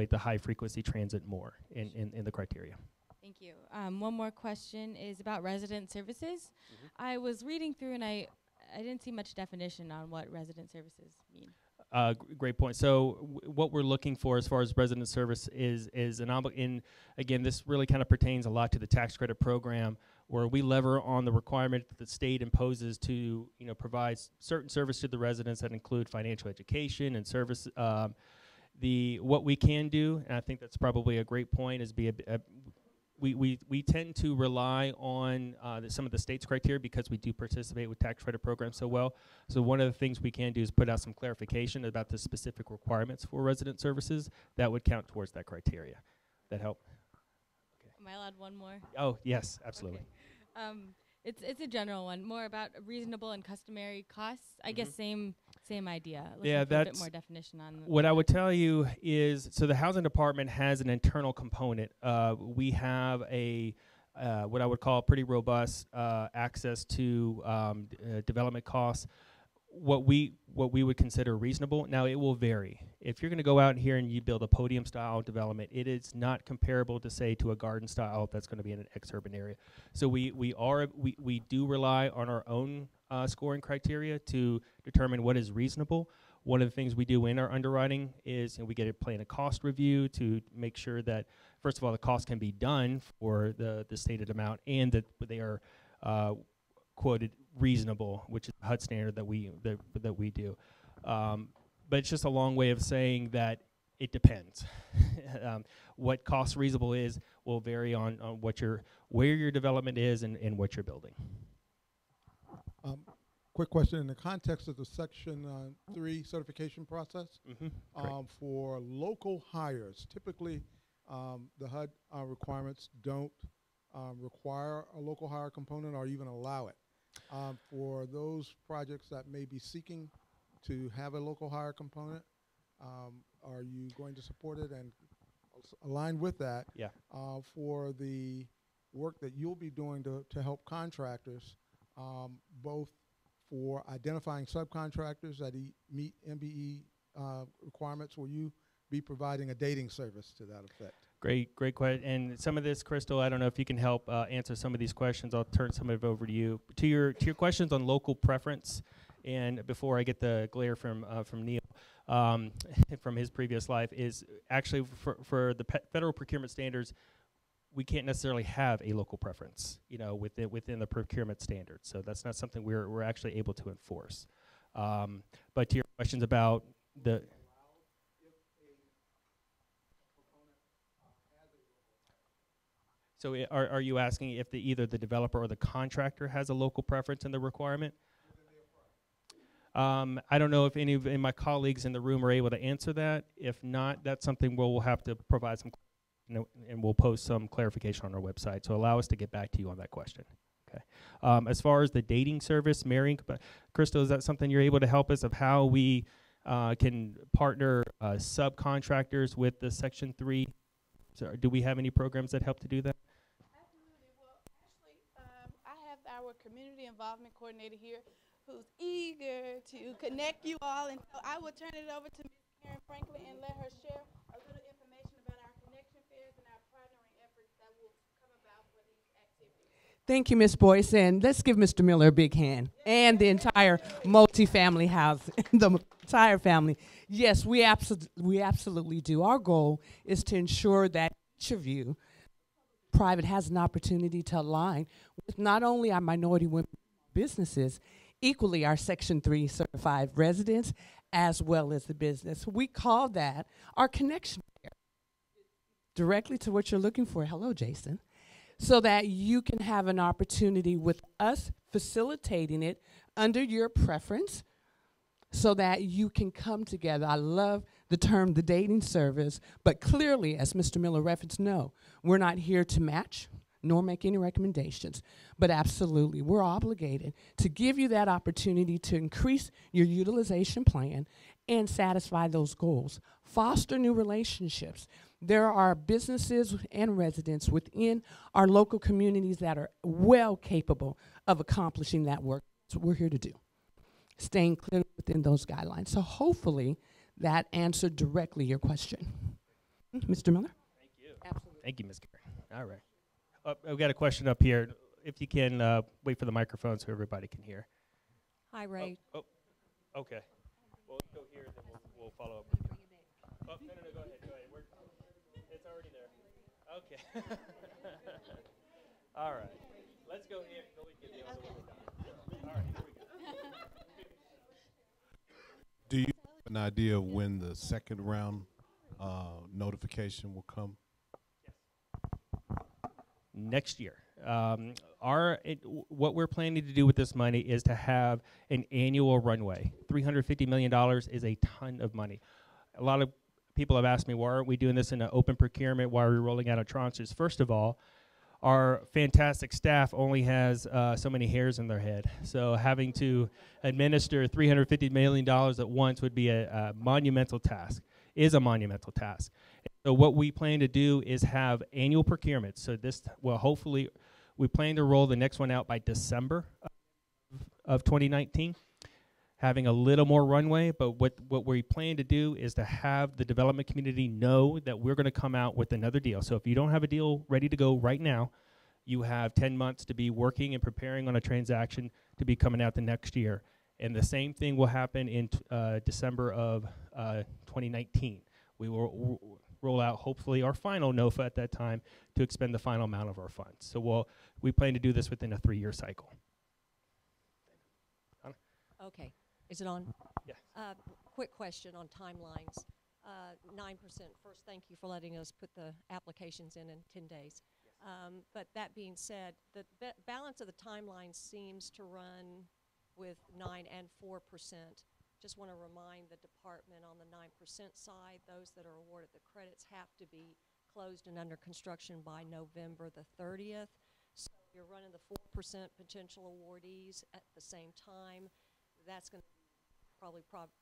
the high frequency transit more in the criteria. Thank you. One more question is about resident services. I was reading through and I didn't see much definition on what resident services mean. Great point. So what we're looking for as far as resident service is again, this really kind of pertains a lot to the tax credit program, where we lever on the requirement that the state imposes to provide certain service to the residents that include financial education and service. What we can do, and I think that's probably a great point, is we tend to rely on some of the state's criteria because we do participate with tax credit programs so well. So one of the things we can do is put out some clarification about the specific requirements for resident services that would count towards that criteria. That help? Okay. Am I allowed one more? Oh, yes, absolutely. Okay. It's a general one, more about reasonable and customary costs. I guess same idea. Looking Yeah, for a bit that's more definition on what I would tell you is, so the housing department has an internal component. We have a what I would call pretty robust access to development costs. What we would consider reasonable. Now it will vary. If you're going to go out here and you build a podium style development, it is not comparable to say to a garden style that's going to be in an exurban area. So we do rely on our own scoring criteria to determine what is reasonable. One of the things we do in our underwriting is we get a plan of cost review to make sure that first of all the cost can be done for the stated amount and that they are quoted reasonable, which is the HUD standard that we do. But it's just a long way of saying that it depends. What cost reasonable is will vary on where your development is and what you're building. Quick question, in the context of the Section 3 certification process, for local hires, typically the HUD requirements don't require a local hire component or even allow it. For those projects that may be seeking to have a local hire component, are you going to support it? And aligned with that, for the work that you'll be doing to help contractors, both for identifying subcontractors that meet MBE requirements, will you be providing a dating service to that effect? Great question. And some of this, Crystal, I don't know if you can help answer some of these questions. I'll turn some of it over to you. To your questions on local preference, and before I get the glare from Neil from his previous life, is actually for the federal procurement standards, we can't necessarily have a local preference, within the procurement standards. So that's not something we're actually able to enforce. But to your questions about the So are you asking if either the developer or the contractor has a local preference in the requirement? I don't know if any of my colleagues in the room are able to answer that. If not, that's something we'll have to provide some, and we'll post some clarification on our website. So allow us to get back to you on that question. Okay. As far as the dating service, marrying, Crystal, is that something you're able to help us of how we can partner subcontractors with the Section 3? So do we have any programs that help to do that? Absolutely. Well, actually, I have our community involvement coordinator here who's eager to connect you all, and so I will turn it over to Ms. Karen Franklin and let her share a little information about our connection fairs and our partnering efforts that will come about for these activities. Thank you, Ms. Boyce, and let's give Mr. Miller a big hand and the entire multifamily house, the entire family. Yes, we absolutely do. Our goal is to ensure that each of you, private, has an opportunity to align with not only our minority women businesses, equally our Section 3 certified residents, as well as the business. We call that our connection fair, directly to what you're looking for. Hello, Jason. So that you can have an opportunity with us facilitating it under your preference so that you can come together. I love the term, the dating service, but clearly, as Mr. Miller referenced, no, we're not here to match nor make any recommendations, but absolutely, we're obligated to give you that opportunity to increase your utilization plan and satisfy those goals. Foster new relationships. There are businesses and residents within our local communities that are well capable of accomplishing that work. That's what we're here to do, staying clear within those guidelines. So hopefully that answered directly your question. Mr. Miller? Thank you. Absolutely. Thank you, Ms. Karen. All right. I've got a question up here. If you can wait for the microphone so everybody can hear. Hi, Ray. Oh, okay. We'll go here, then we'll follow up. Oh, no, go ahead. It's already there. Okay. All right. Let's go here. Go and get the other one done. All right, here we go. Do you have an idea of when the second round notification will come? Yes. next year. What we're planning to do with this money is to have an annual runway. $350 million is a ton of money. A lot of people have asked me, why aren't we doing this in an open procurement? Why are we rolling out of tranches? First of all, our fantastic staff only has so many hairs in their head. So having to administer $350 million at once would be a monumental task, is a monumental task. So what we plan to do is have annual procurements. So this, well, hopefully, we plan to roll the next one out by December of 2019, having a little more runway. But what we plan to do is to have the development community know that we're going to come out with another deal. So if you don't have a deal ready to go right now, you have 10 months to be working and preparing on a transaction to be coming out the next year. And the same thing will happen in December of 2019. We will roll out, hopefully, our final NOFA at that time to expend the final amount of our funds. So we plan to do this within a 3-year cycle. Okay. Is it on? Yeah. Quick question on timelines. 9%. First, thank you for letting us put the applications in 10 days. But that being said, the balance of the timeline seems to run with 9 and 4%. Just want to remind the department on the 9% side, those that are awarded the credits have to be closed and under construction by November the 30th. So you're running the 4% potential awardees at the same time. That's going to be probably problematic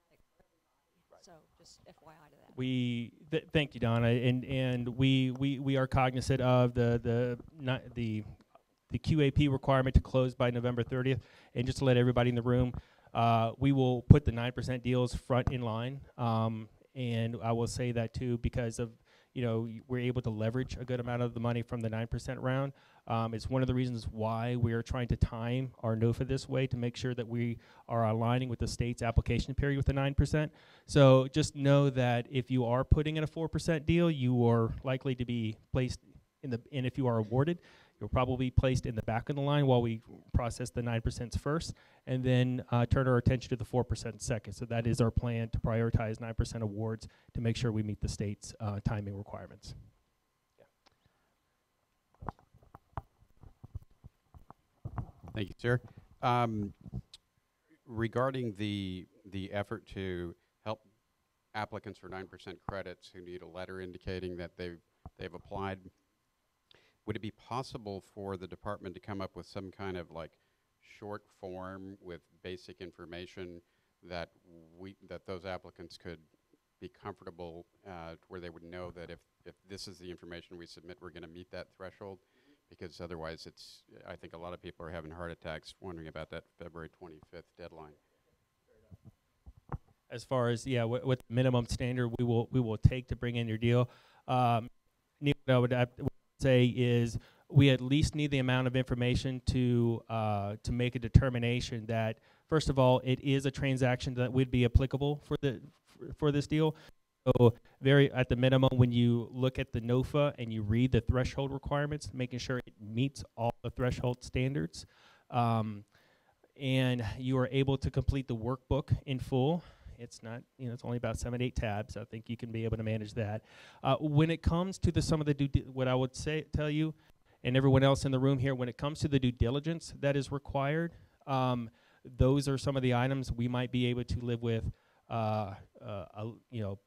for everybody. Right. So just FYI to that. Thank you, Donna, and we are cognizant of the QAP requirement to close by November 30th, and just to let everybody in the room, we will put the 9% deals front in line, and I will say that too because of, we're able to leverage a good amount of the money from the 9% round. It's one of the reasons why we're trying to time our NOFA this way to make sure that we are aligning with the state's application period with the 9%. So just know that if you are putting in a 4% deal, you are likely to be placed and if you are awarded, you'll probably be placed in the back of the line while we process the 9% first, and then turn our attention to the 4% second. So that is our plan, to prioritize 9% awards to make sure we meet the state's timing requirements. Thank you, sir. Regarding the effort to help applicants for 9% credits who need a letter indicating that they've applied, would it be possible for the department to come up with some kind of short form with basic information that those applicants could be comfortable where they would know that if this is the information we submit, we're going to meet that threshold? Because otherwise I think a lot of people are having heart attacks wondering about that February 25th deadline. As far as, what minimum standard we will take to bring in your deal, Neil, what I would say is we at least need the amount of information to make a determination that, first of all, it is a transaction that would be applicable for this deal. So at the minimum, when you look at the NOFA and you read the threshold requirements, making sure it meets all the threshold standards, and you are able to complete the workbook in full. It's not, it's only about 7 to 8 tabs. So I think you can be able to manage that. When it comes to some of the what I would tell you, and everyone else in the room here, when it comes to the due diligence that is required, those are some of the items we might be able to live with,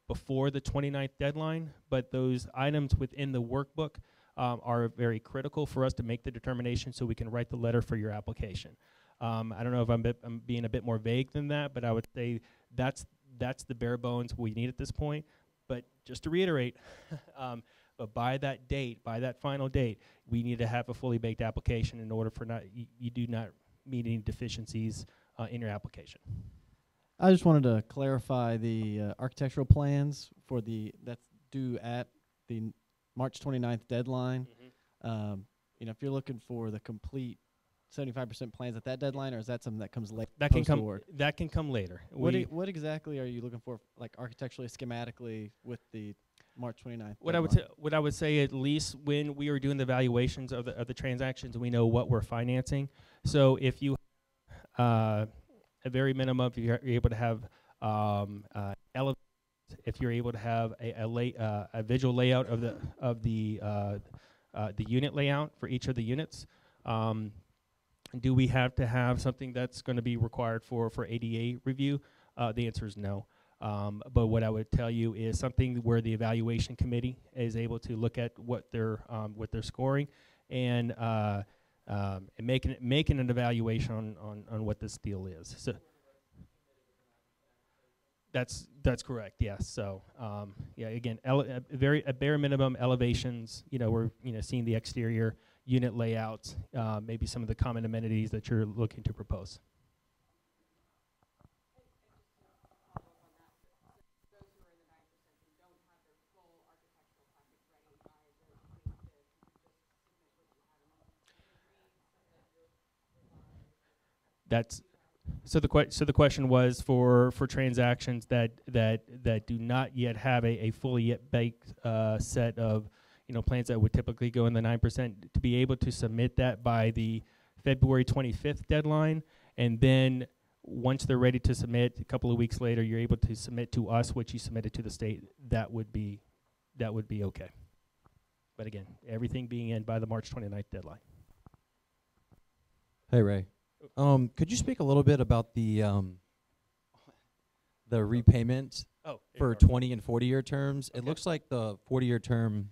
before the 29th deadline. But those items within the workbook are very critical for us to make the determination so we can write the letter for your application. I don't know if I'm being a bit more vague than that, but I would say that's the bare bones we need at this point. But just to reiterate, but by that final date, we need to have a fully baked application in order for you do not meet any deficiencies in your application. I just wanted to clarify the architectural plans that's due at the March 29th deadline. If you're looking for the complete 75% plans at that deadline, or is that something that comes later? That can come later. What exactly are you looking for, architecturally, schematically, with the March 29th? What I would say, at least when we are doing the valuations of the transactions, we know what we're financing. So if you a very minimum, if you're able to have elevators, if you're able to have a visual layout of the the unit layout for each of the units. Do we have to have something that's going to be required for ADA review? The answer is no. But what I would tell you is something where the evaluation committee is able to look at what they're scoring and making an evaluation on what this deal is. So that's correct. Yes. So yeah, again, a bare minimum elevations. We're seeing the exterior unit layouts, maybe some of the common amenities that you're looking to propose. So the question was for transactions that do not yet have a fully yet baked set of plans that would typically go in the 9%, to be able to submit that by the February 25th deadline, and then once they're ready to submit, a couple of weeks later, you're able to submit to us what you submitted to the state. That would be okay. But again, everything being in by the March 29th deadline. Hey, Ray. Could you speak a little bit about the repayment for 20 and 40-year terms? Okay. It looks like the 40-year term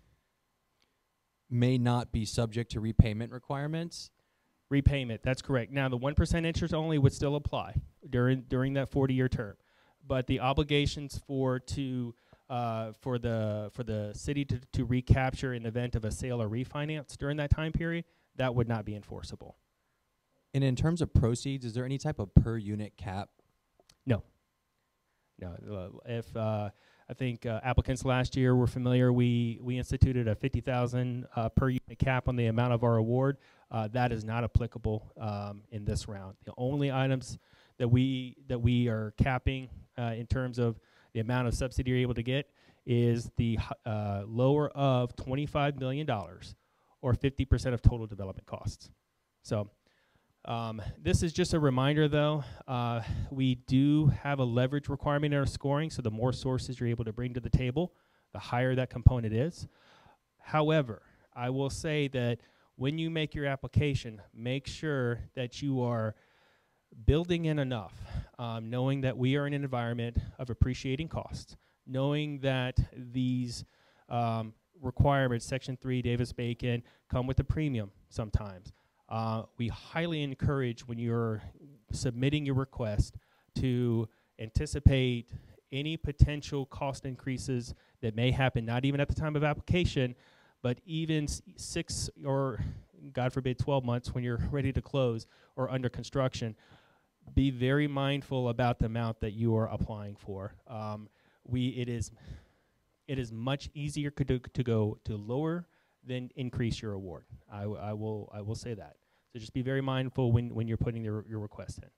may not be subject to repayment requirements. Repayment, that's correct. Now, the 1% interest only would still apply during that 40-year term, but the obligations for the city to recapture in the event of a sale or refinance during that time period, that would not be enforceable. And in terms of proceeds, is there any type of per unit cap? No. If I think applicants last year were familiar, we instituted a $50,000 per unit cap on the amount of our award. That is not applicable in this round. The only items that we are capping in terms of the amount of subsidy you're able to get is the lower of $25 million or 50% of total development costs. So this is just a reminder, though. We do have a leverage requirement in our scoring, so the more sources you're able to bring to the table, the higher that component is. However, I will say that when you make your application, make sure that you are building in enough, knowing that we are in an environment of appreciating costs, knowing that these requirements, Section 3, Davis-Bacon, come with a premium sometimes. We highly encourage when you're submitting your request to anticipate any potential cost increases that may happen, not even at the time of application, but even 6 or, God forbid, 12 months when you're ready to close or under construction. Be very mindful about the amount that you are applying for. It is much easier to go to lower than increase your award. I will say that. So just be very mindful when you're putting your request in.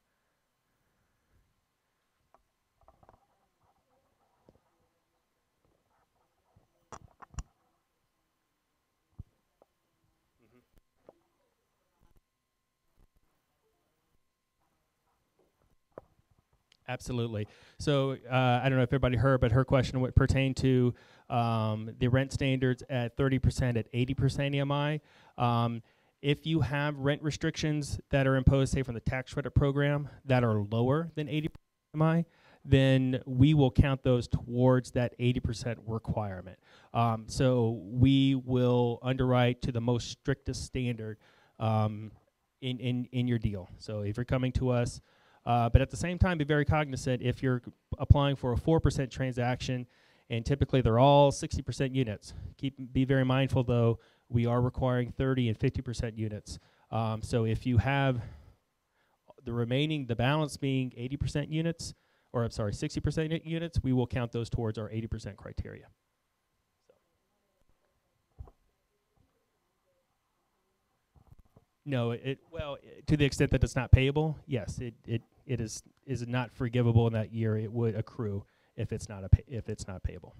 Absolutely. So I don't know if everybody heard, but her question would pertain to the rent standards at 30% at 80% EMI. If you have rent restrictions that are imposed, say, from the tax credit program that are lower than 80% EMI, then we will count those towards that 80% requirement. So we will underwrite to the most strictest standard in your deal. So if you're coming to us, but at the same time, be very cognizant if you're applying for a 4% transaction, and typically they're all 60% units. Be very mindful, though, we are requiring 30 and 50% units. So if you have the balance being 80% units, or I'm sorry, 60% units, we will count those towards our 80% criteria. No, to the extent that it's not payable, yes, it is not forgivable in that year. It would accrue if it's not payable.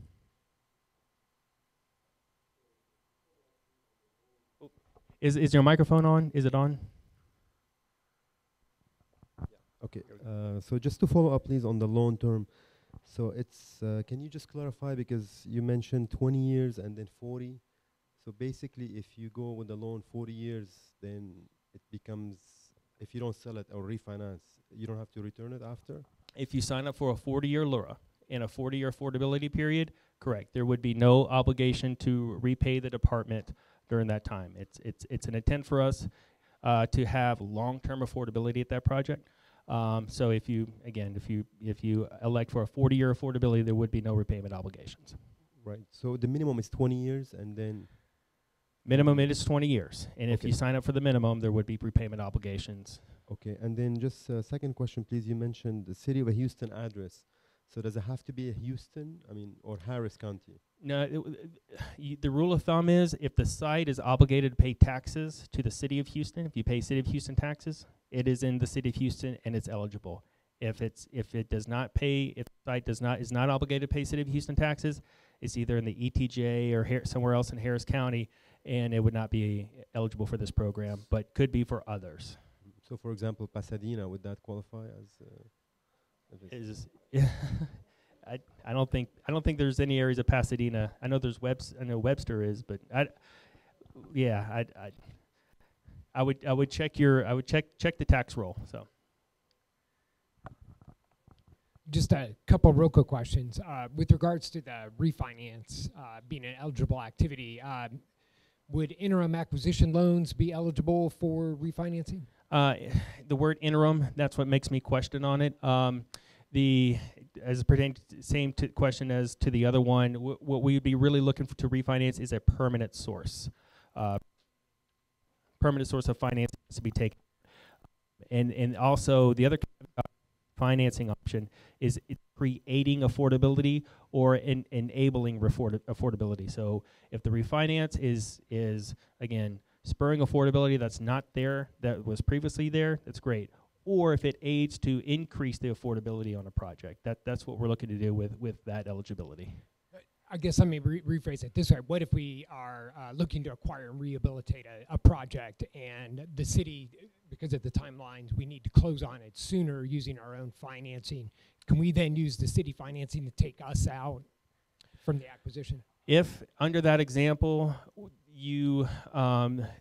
Is your microphone on? Is it on? Okay. So just to follow up, please, on the long term. So it's can you just clarify, because you mentioned 20 years and then 40. So basically, if you go with the loan 40 years, then it becomes, if you don't sell it or refinance, you don't have to return it after? If you sign up for a 40-year LURA in a 40-year affordability period, correct. There would be no obligation to repay the department during that time. It's an intent for us to have long-term affordability at that project. So if you elect for a 40-year affordability, there would be no repayment obligations. Right. So the minimum is 20 years, and then minimum it is 20 years, and if Okay. you sign up for the minimum, there would be prepayment obligations. Okay, and then just second question, please. You mentioned the city of a Houston address. So does it have to be a Houston, or Harris County? No, the rule of thumb is if the site is obligated to pay taxes to the city of Houston, if you pay city of Houston taxes, it is in the city of Houston and it's eligible. If it does not pay, if the site is not obligated to pay city of Houston taxes, it's either in the ETJ or somewhere else in Harris County, and it would not be eligible for this program, but could be for others. So, for example, Pasadena, would that qualify as? I don't think there's any areas of Pasadena. I know I know Webster is, but I would check the tax roll. So. Just a couple real quick questions. With regards to the refinance being an eligible activity, would interim acquisition loans be eligible for refinancing? The word interim, that's what makes me question on it. As it pertains to same question as to the other one, what we would be really looking for to refinance is a permanent source. Permanent source of finance has to be taken. And also the other financing option is creating affordability or enabling affordability. So if the refinance is again spurring affordability that's not there, that was previously there, that's great. Or if it aids to increase the affordability on a project, that's what we're looking to do with that eligibility. I guess let me rephrase it this way. What if we are looking to acquire and rehabilitate a project, and the city, because of the timelines, we need to close on it sooner using our own financing? Can we then use the city financing to take us out from the acquisition? If, under that example,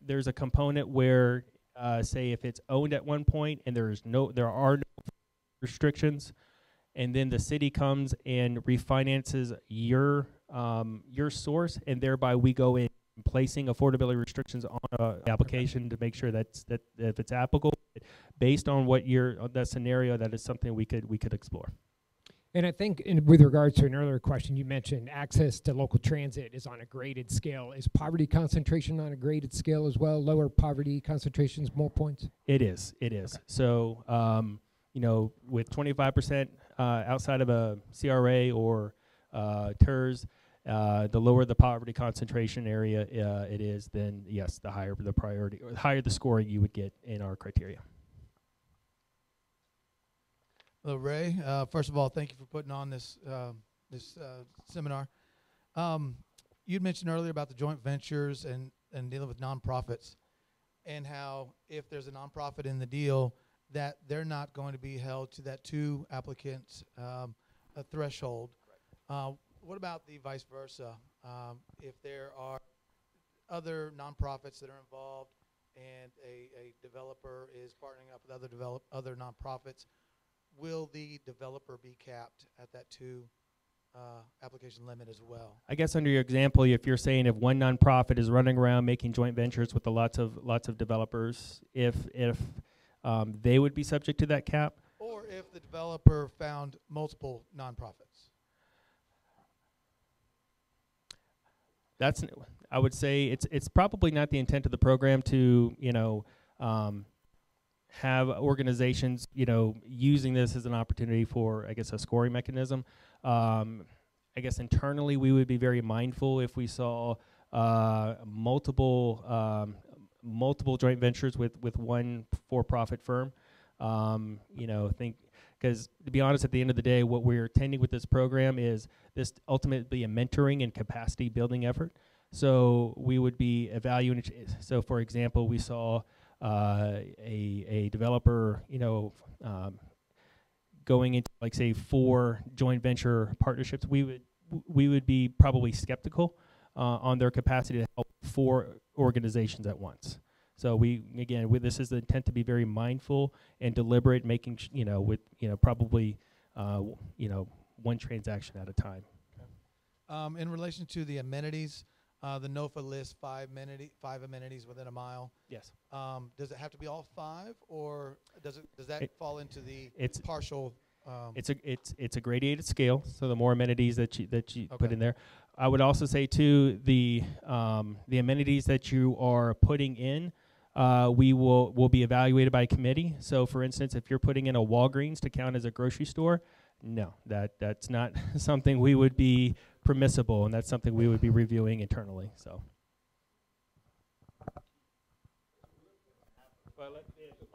there's a component where, say, if it's owned at one point and there are no restrictions, and then the city comes and refinances your source, and thereby we go in placing affordability restrictions on an application to make sure that if it's applicable, based on what that scenario, that is something we could explore. And I think with regards to an earlier question, you mentioned access to local transit is on a graded scale. Is poverty concentration on a graded scale as well? Lower poverty concentrations, more points? It is. So, with 25% outside of a CRA or TERS, the lower the poverty concentration area it is, then yes, the higher the priority, or the higher the scoring you would get in our criteria. Well, Ray, first of all, thank you for putting on this seminar. You'd mentioned earlier about the joint ventures and dealing with nonprofits, and how if there's a nonprofit in the deal, that they're not going to be held to that 2 applicants a threshold. What about the vice versa? If there are other nonprofits that are involved and a developer is partnering up with other nonprofits, will the developer be capped at that 2 application limit as well? I guess under your example, if you're saying if one nonprofit is running around making joint ventures with lots of developers, if they would be subject to that cap? Or if the developer found multiple nonprofits? I would say it's probably not the intent of the program to have organizations using this as an opportunity for, I guess, a scoring mechanism. I guess internally we would be very mindful if we saw multiple joint ventures with one for-profit firm. Because to be honest, at the end of the day, what we're intending with this program is this ultimately a mentoring and capacity building effort. So we would be evaluating. So for example, we saw a developer, going into, like, say, 4 joint venture partnerships. We would be probably skeptical on their capacity to help 4 organizations at once. So this is the intent to be very mindful and deliberate, making probably one transaction at a time. In relation to the amenities, the NOFA lists 5 amenities within a mile. Yes. Does it have to be all 5, or does that fall into the partial? It's a gradated scale, so the more amenities that you Okay. put in there. I would also say too, the amenities that you are putting in, will be evaluated by a committee. So for instance, if you're putting in a Walgreens to count as a grocery store, no, that's not something we would be permissible, and that's something we would be reviewing internally. So.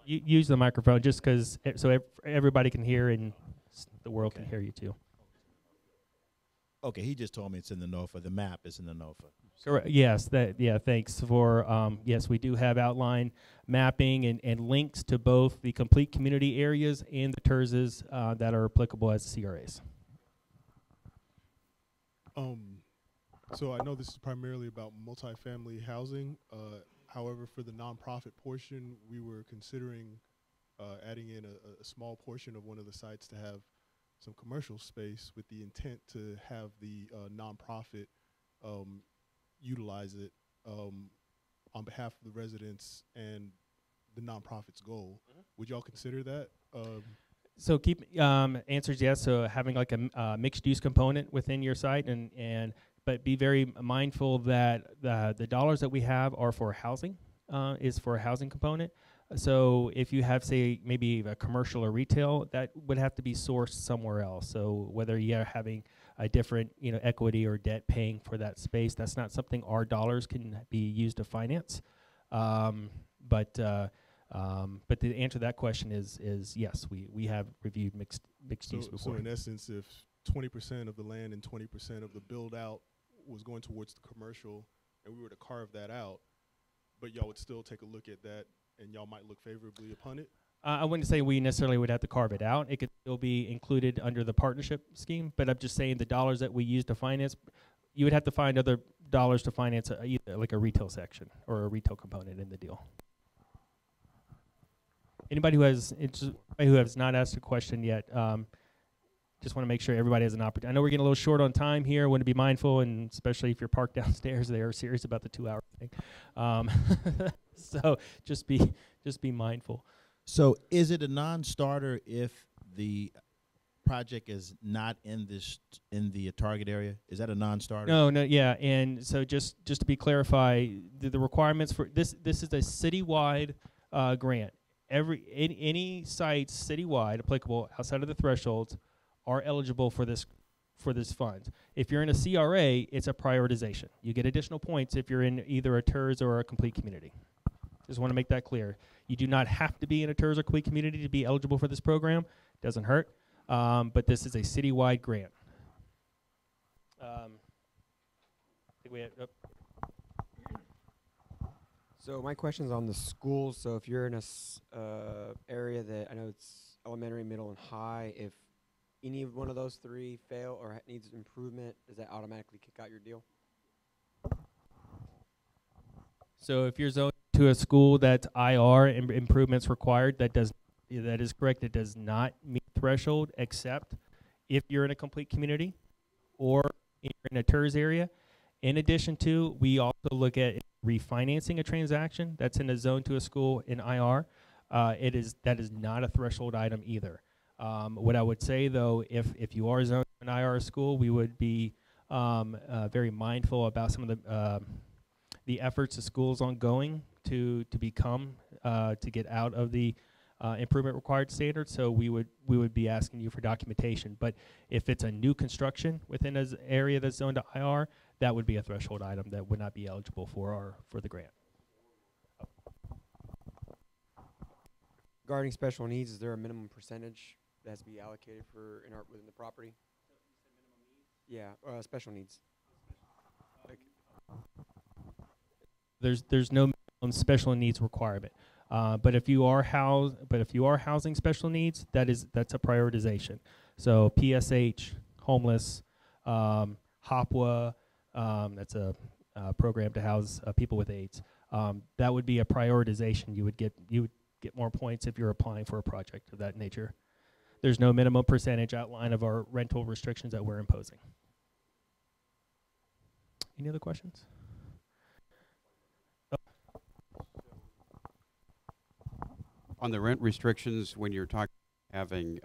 Use the microphone just because everybody can hear and the world can hear you too. Okay, he just told me it's in the NOFA. The map is in the NOFA. Correct. Yes. Thanks for. Yes, we do have outline mapping and links to both the complete community areas and the TERSs that are applicable as CRAs. So I know this is primarily about multifamily housing. However, for the nonprofit portion, we were considering adding in a small portion of one of the sites to have some commercial space with the intent to have the nonprofit utilize it on behalf of the residents and the nonprofit's goal. Would y'all consider that? So answers yes. So having like a mixed use component within your site, but be very mindful that the dollars that we have are for housing, is for a housing component. So if you have, say, maybe a commercial or retail, that would have to be sourced somewhere else. So whether you're having a different, equity or debt paying for that space, that's not something our dollars can be used to finance. But the answer to that question is yes, we have reviewed mixed use before. So in essence, if 20% of the land and 20% of the build out was going towards the commercial, and we were to carve that out, but y'all would still take a look at that, and y'all might look favorably upon it? I wouldn't say we necessarily would have to carve it out. It could still be included under the partnership scheme, but I'm just saying the dollars that we use to finance, you would have to find other dollars to finance either like a retail section or a retail component in the deal. Anybody who has not asked a question yet, just want to make sure everybody has an opportunity. I know we're getting a little short on time here. Want to be mindful, and especially if you're parked downstairs, they are serious about the 2-hour thing. So just be mindful. So is it a non-starter if the project is not in the target area? Is that a non-starter? No, yeah. And so just to be clarified, the requirements for this is a citywide grant. Any sites citywide applicable outside of the thresholds are eligible for this fund. If you're in a CRA, it's a prioritization. You get additional points if you're in either a TERS or a complete community. Just want to make that clear. You do not have to be in a TERS or complete community to be eligible for this program. Doesn't hurt, but this is a citywide grant. I think we had, So my question's on the schools. So if you're in a area that I know it's elementary, middle, and high, if any of one of those 3 fail or needs improvement, does that automatically kick out your deal? So if you're zoned to a school that's IR improvements required, that is correct. It does not meet threshold, except if you're in a complete community or you're in a TERS area. In addition to, we also look at refinancing a transaction that's in a zone to a school in IR. That is not a threshold item either. What I would say though, if you are zoned to an IR school, we would be very mindful about some of the efforts the school's ongoing to become to get out of the improvement required standard. So we would be asking you for documentation. But if it's a new construction within an area that's zoned to IR, that would be a threshold item that would not be eligible for the grant. Regarding special needs, is there a minimum percentage that has to be allocated for within the property? Yeah, special needs. Like there's no minimum special needs requirement. But if you are housing special needs, that's a prioritization. So PSH, homeless, HOPWA, That's a program to house people with AIDS. That would be a prioritization. You would get more points if you're applying for a project of that nature. There's no minimum percentage outline of our rental restrictions that we're imposing. Any other questions? On the rent restrictions, when you're talking having,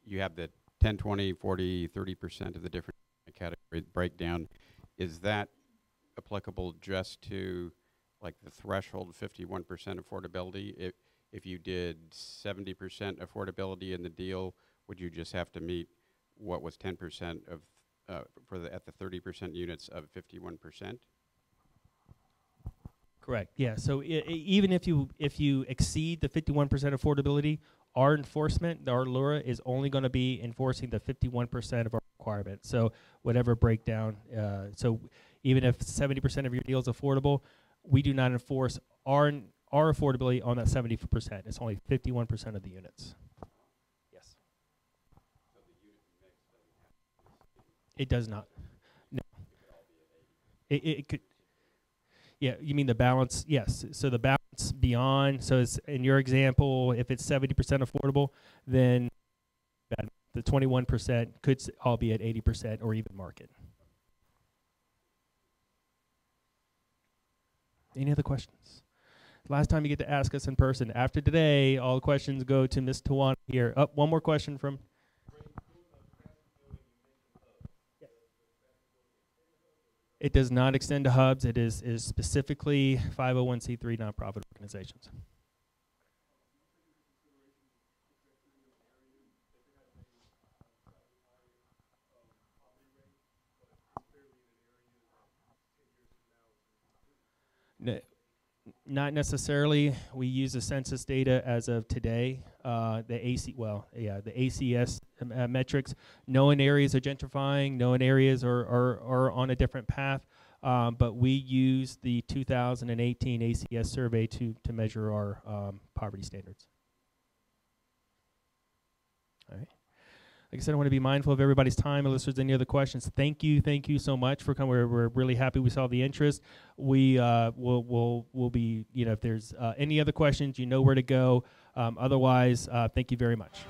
you have the 10, 20, 40, 30% of the different category breakdown. Is that applicable just to like the threshold 51% affordability? If you did 70% affordability in the deal, would you just have to meet what was 10% of at the 30% units of 51%? Correct. Yeah. So even if you exceed the 51% affordability, our enforcement, our LURA, is only going to be enforcing the 51% of our requirement. So whatever breakdown. So even if 70% of your deal is affordable, we do not enforce our affordability on that 70%. It's only 51% of the units. Yes. It does not. No. It could. Yeah, you mean the balance? Yes. So the balance beyond. So it's, in your example, if it's 70% affordable, then the 21% could all be at 80% or even market. Any other questions? Last time you get to ask us in person. After today, all questions go to Ms. Tawana here. Oh, one more question from. It does not extend to hubs. It is specifically 501c3 nonprofit organizations. Not necessarily. We use the census data as of today. The ACS metrics. Known areas are gentrifying. Known areas are on a different path. But we use the 2018 ACS survey to measure our poverty standards. All right. Like I said, I want to be mindful of everybody's time. Unless there's any other questions, thank you so much for coming. We're really happy we saw the interest. We will be, if there's any other questions, you know where to go. Otherwise, thank you very much.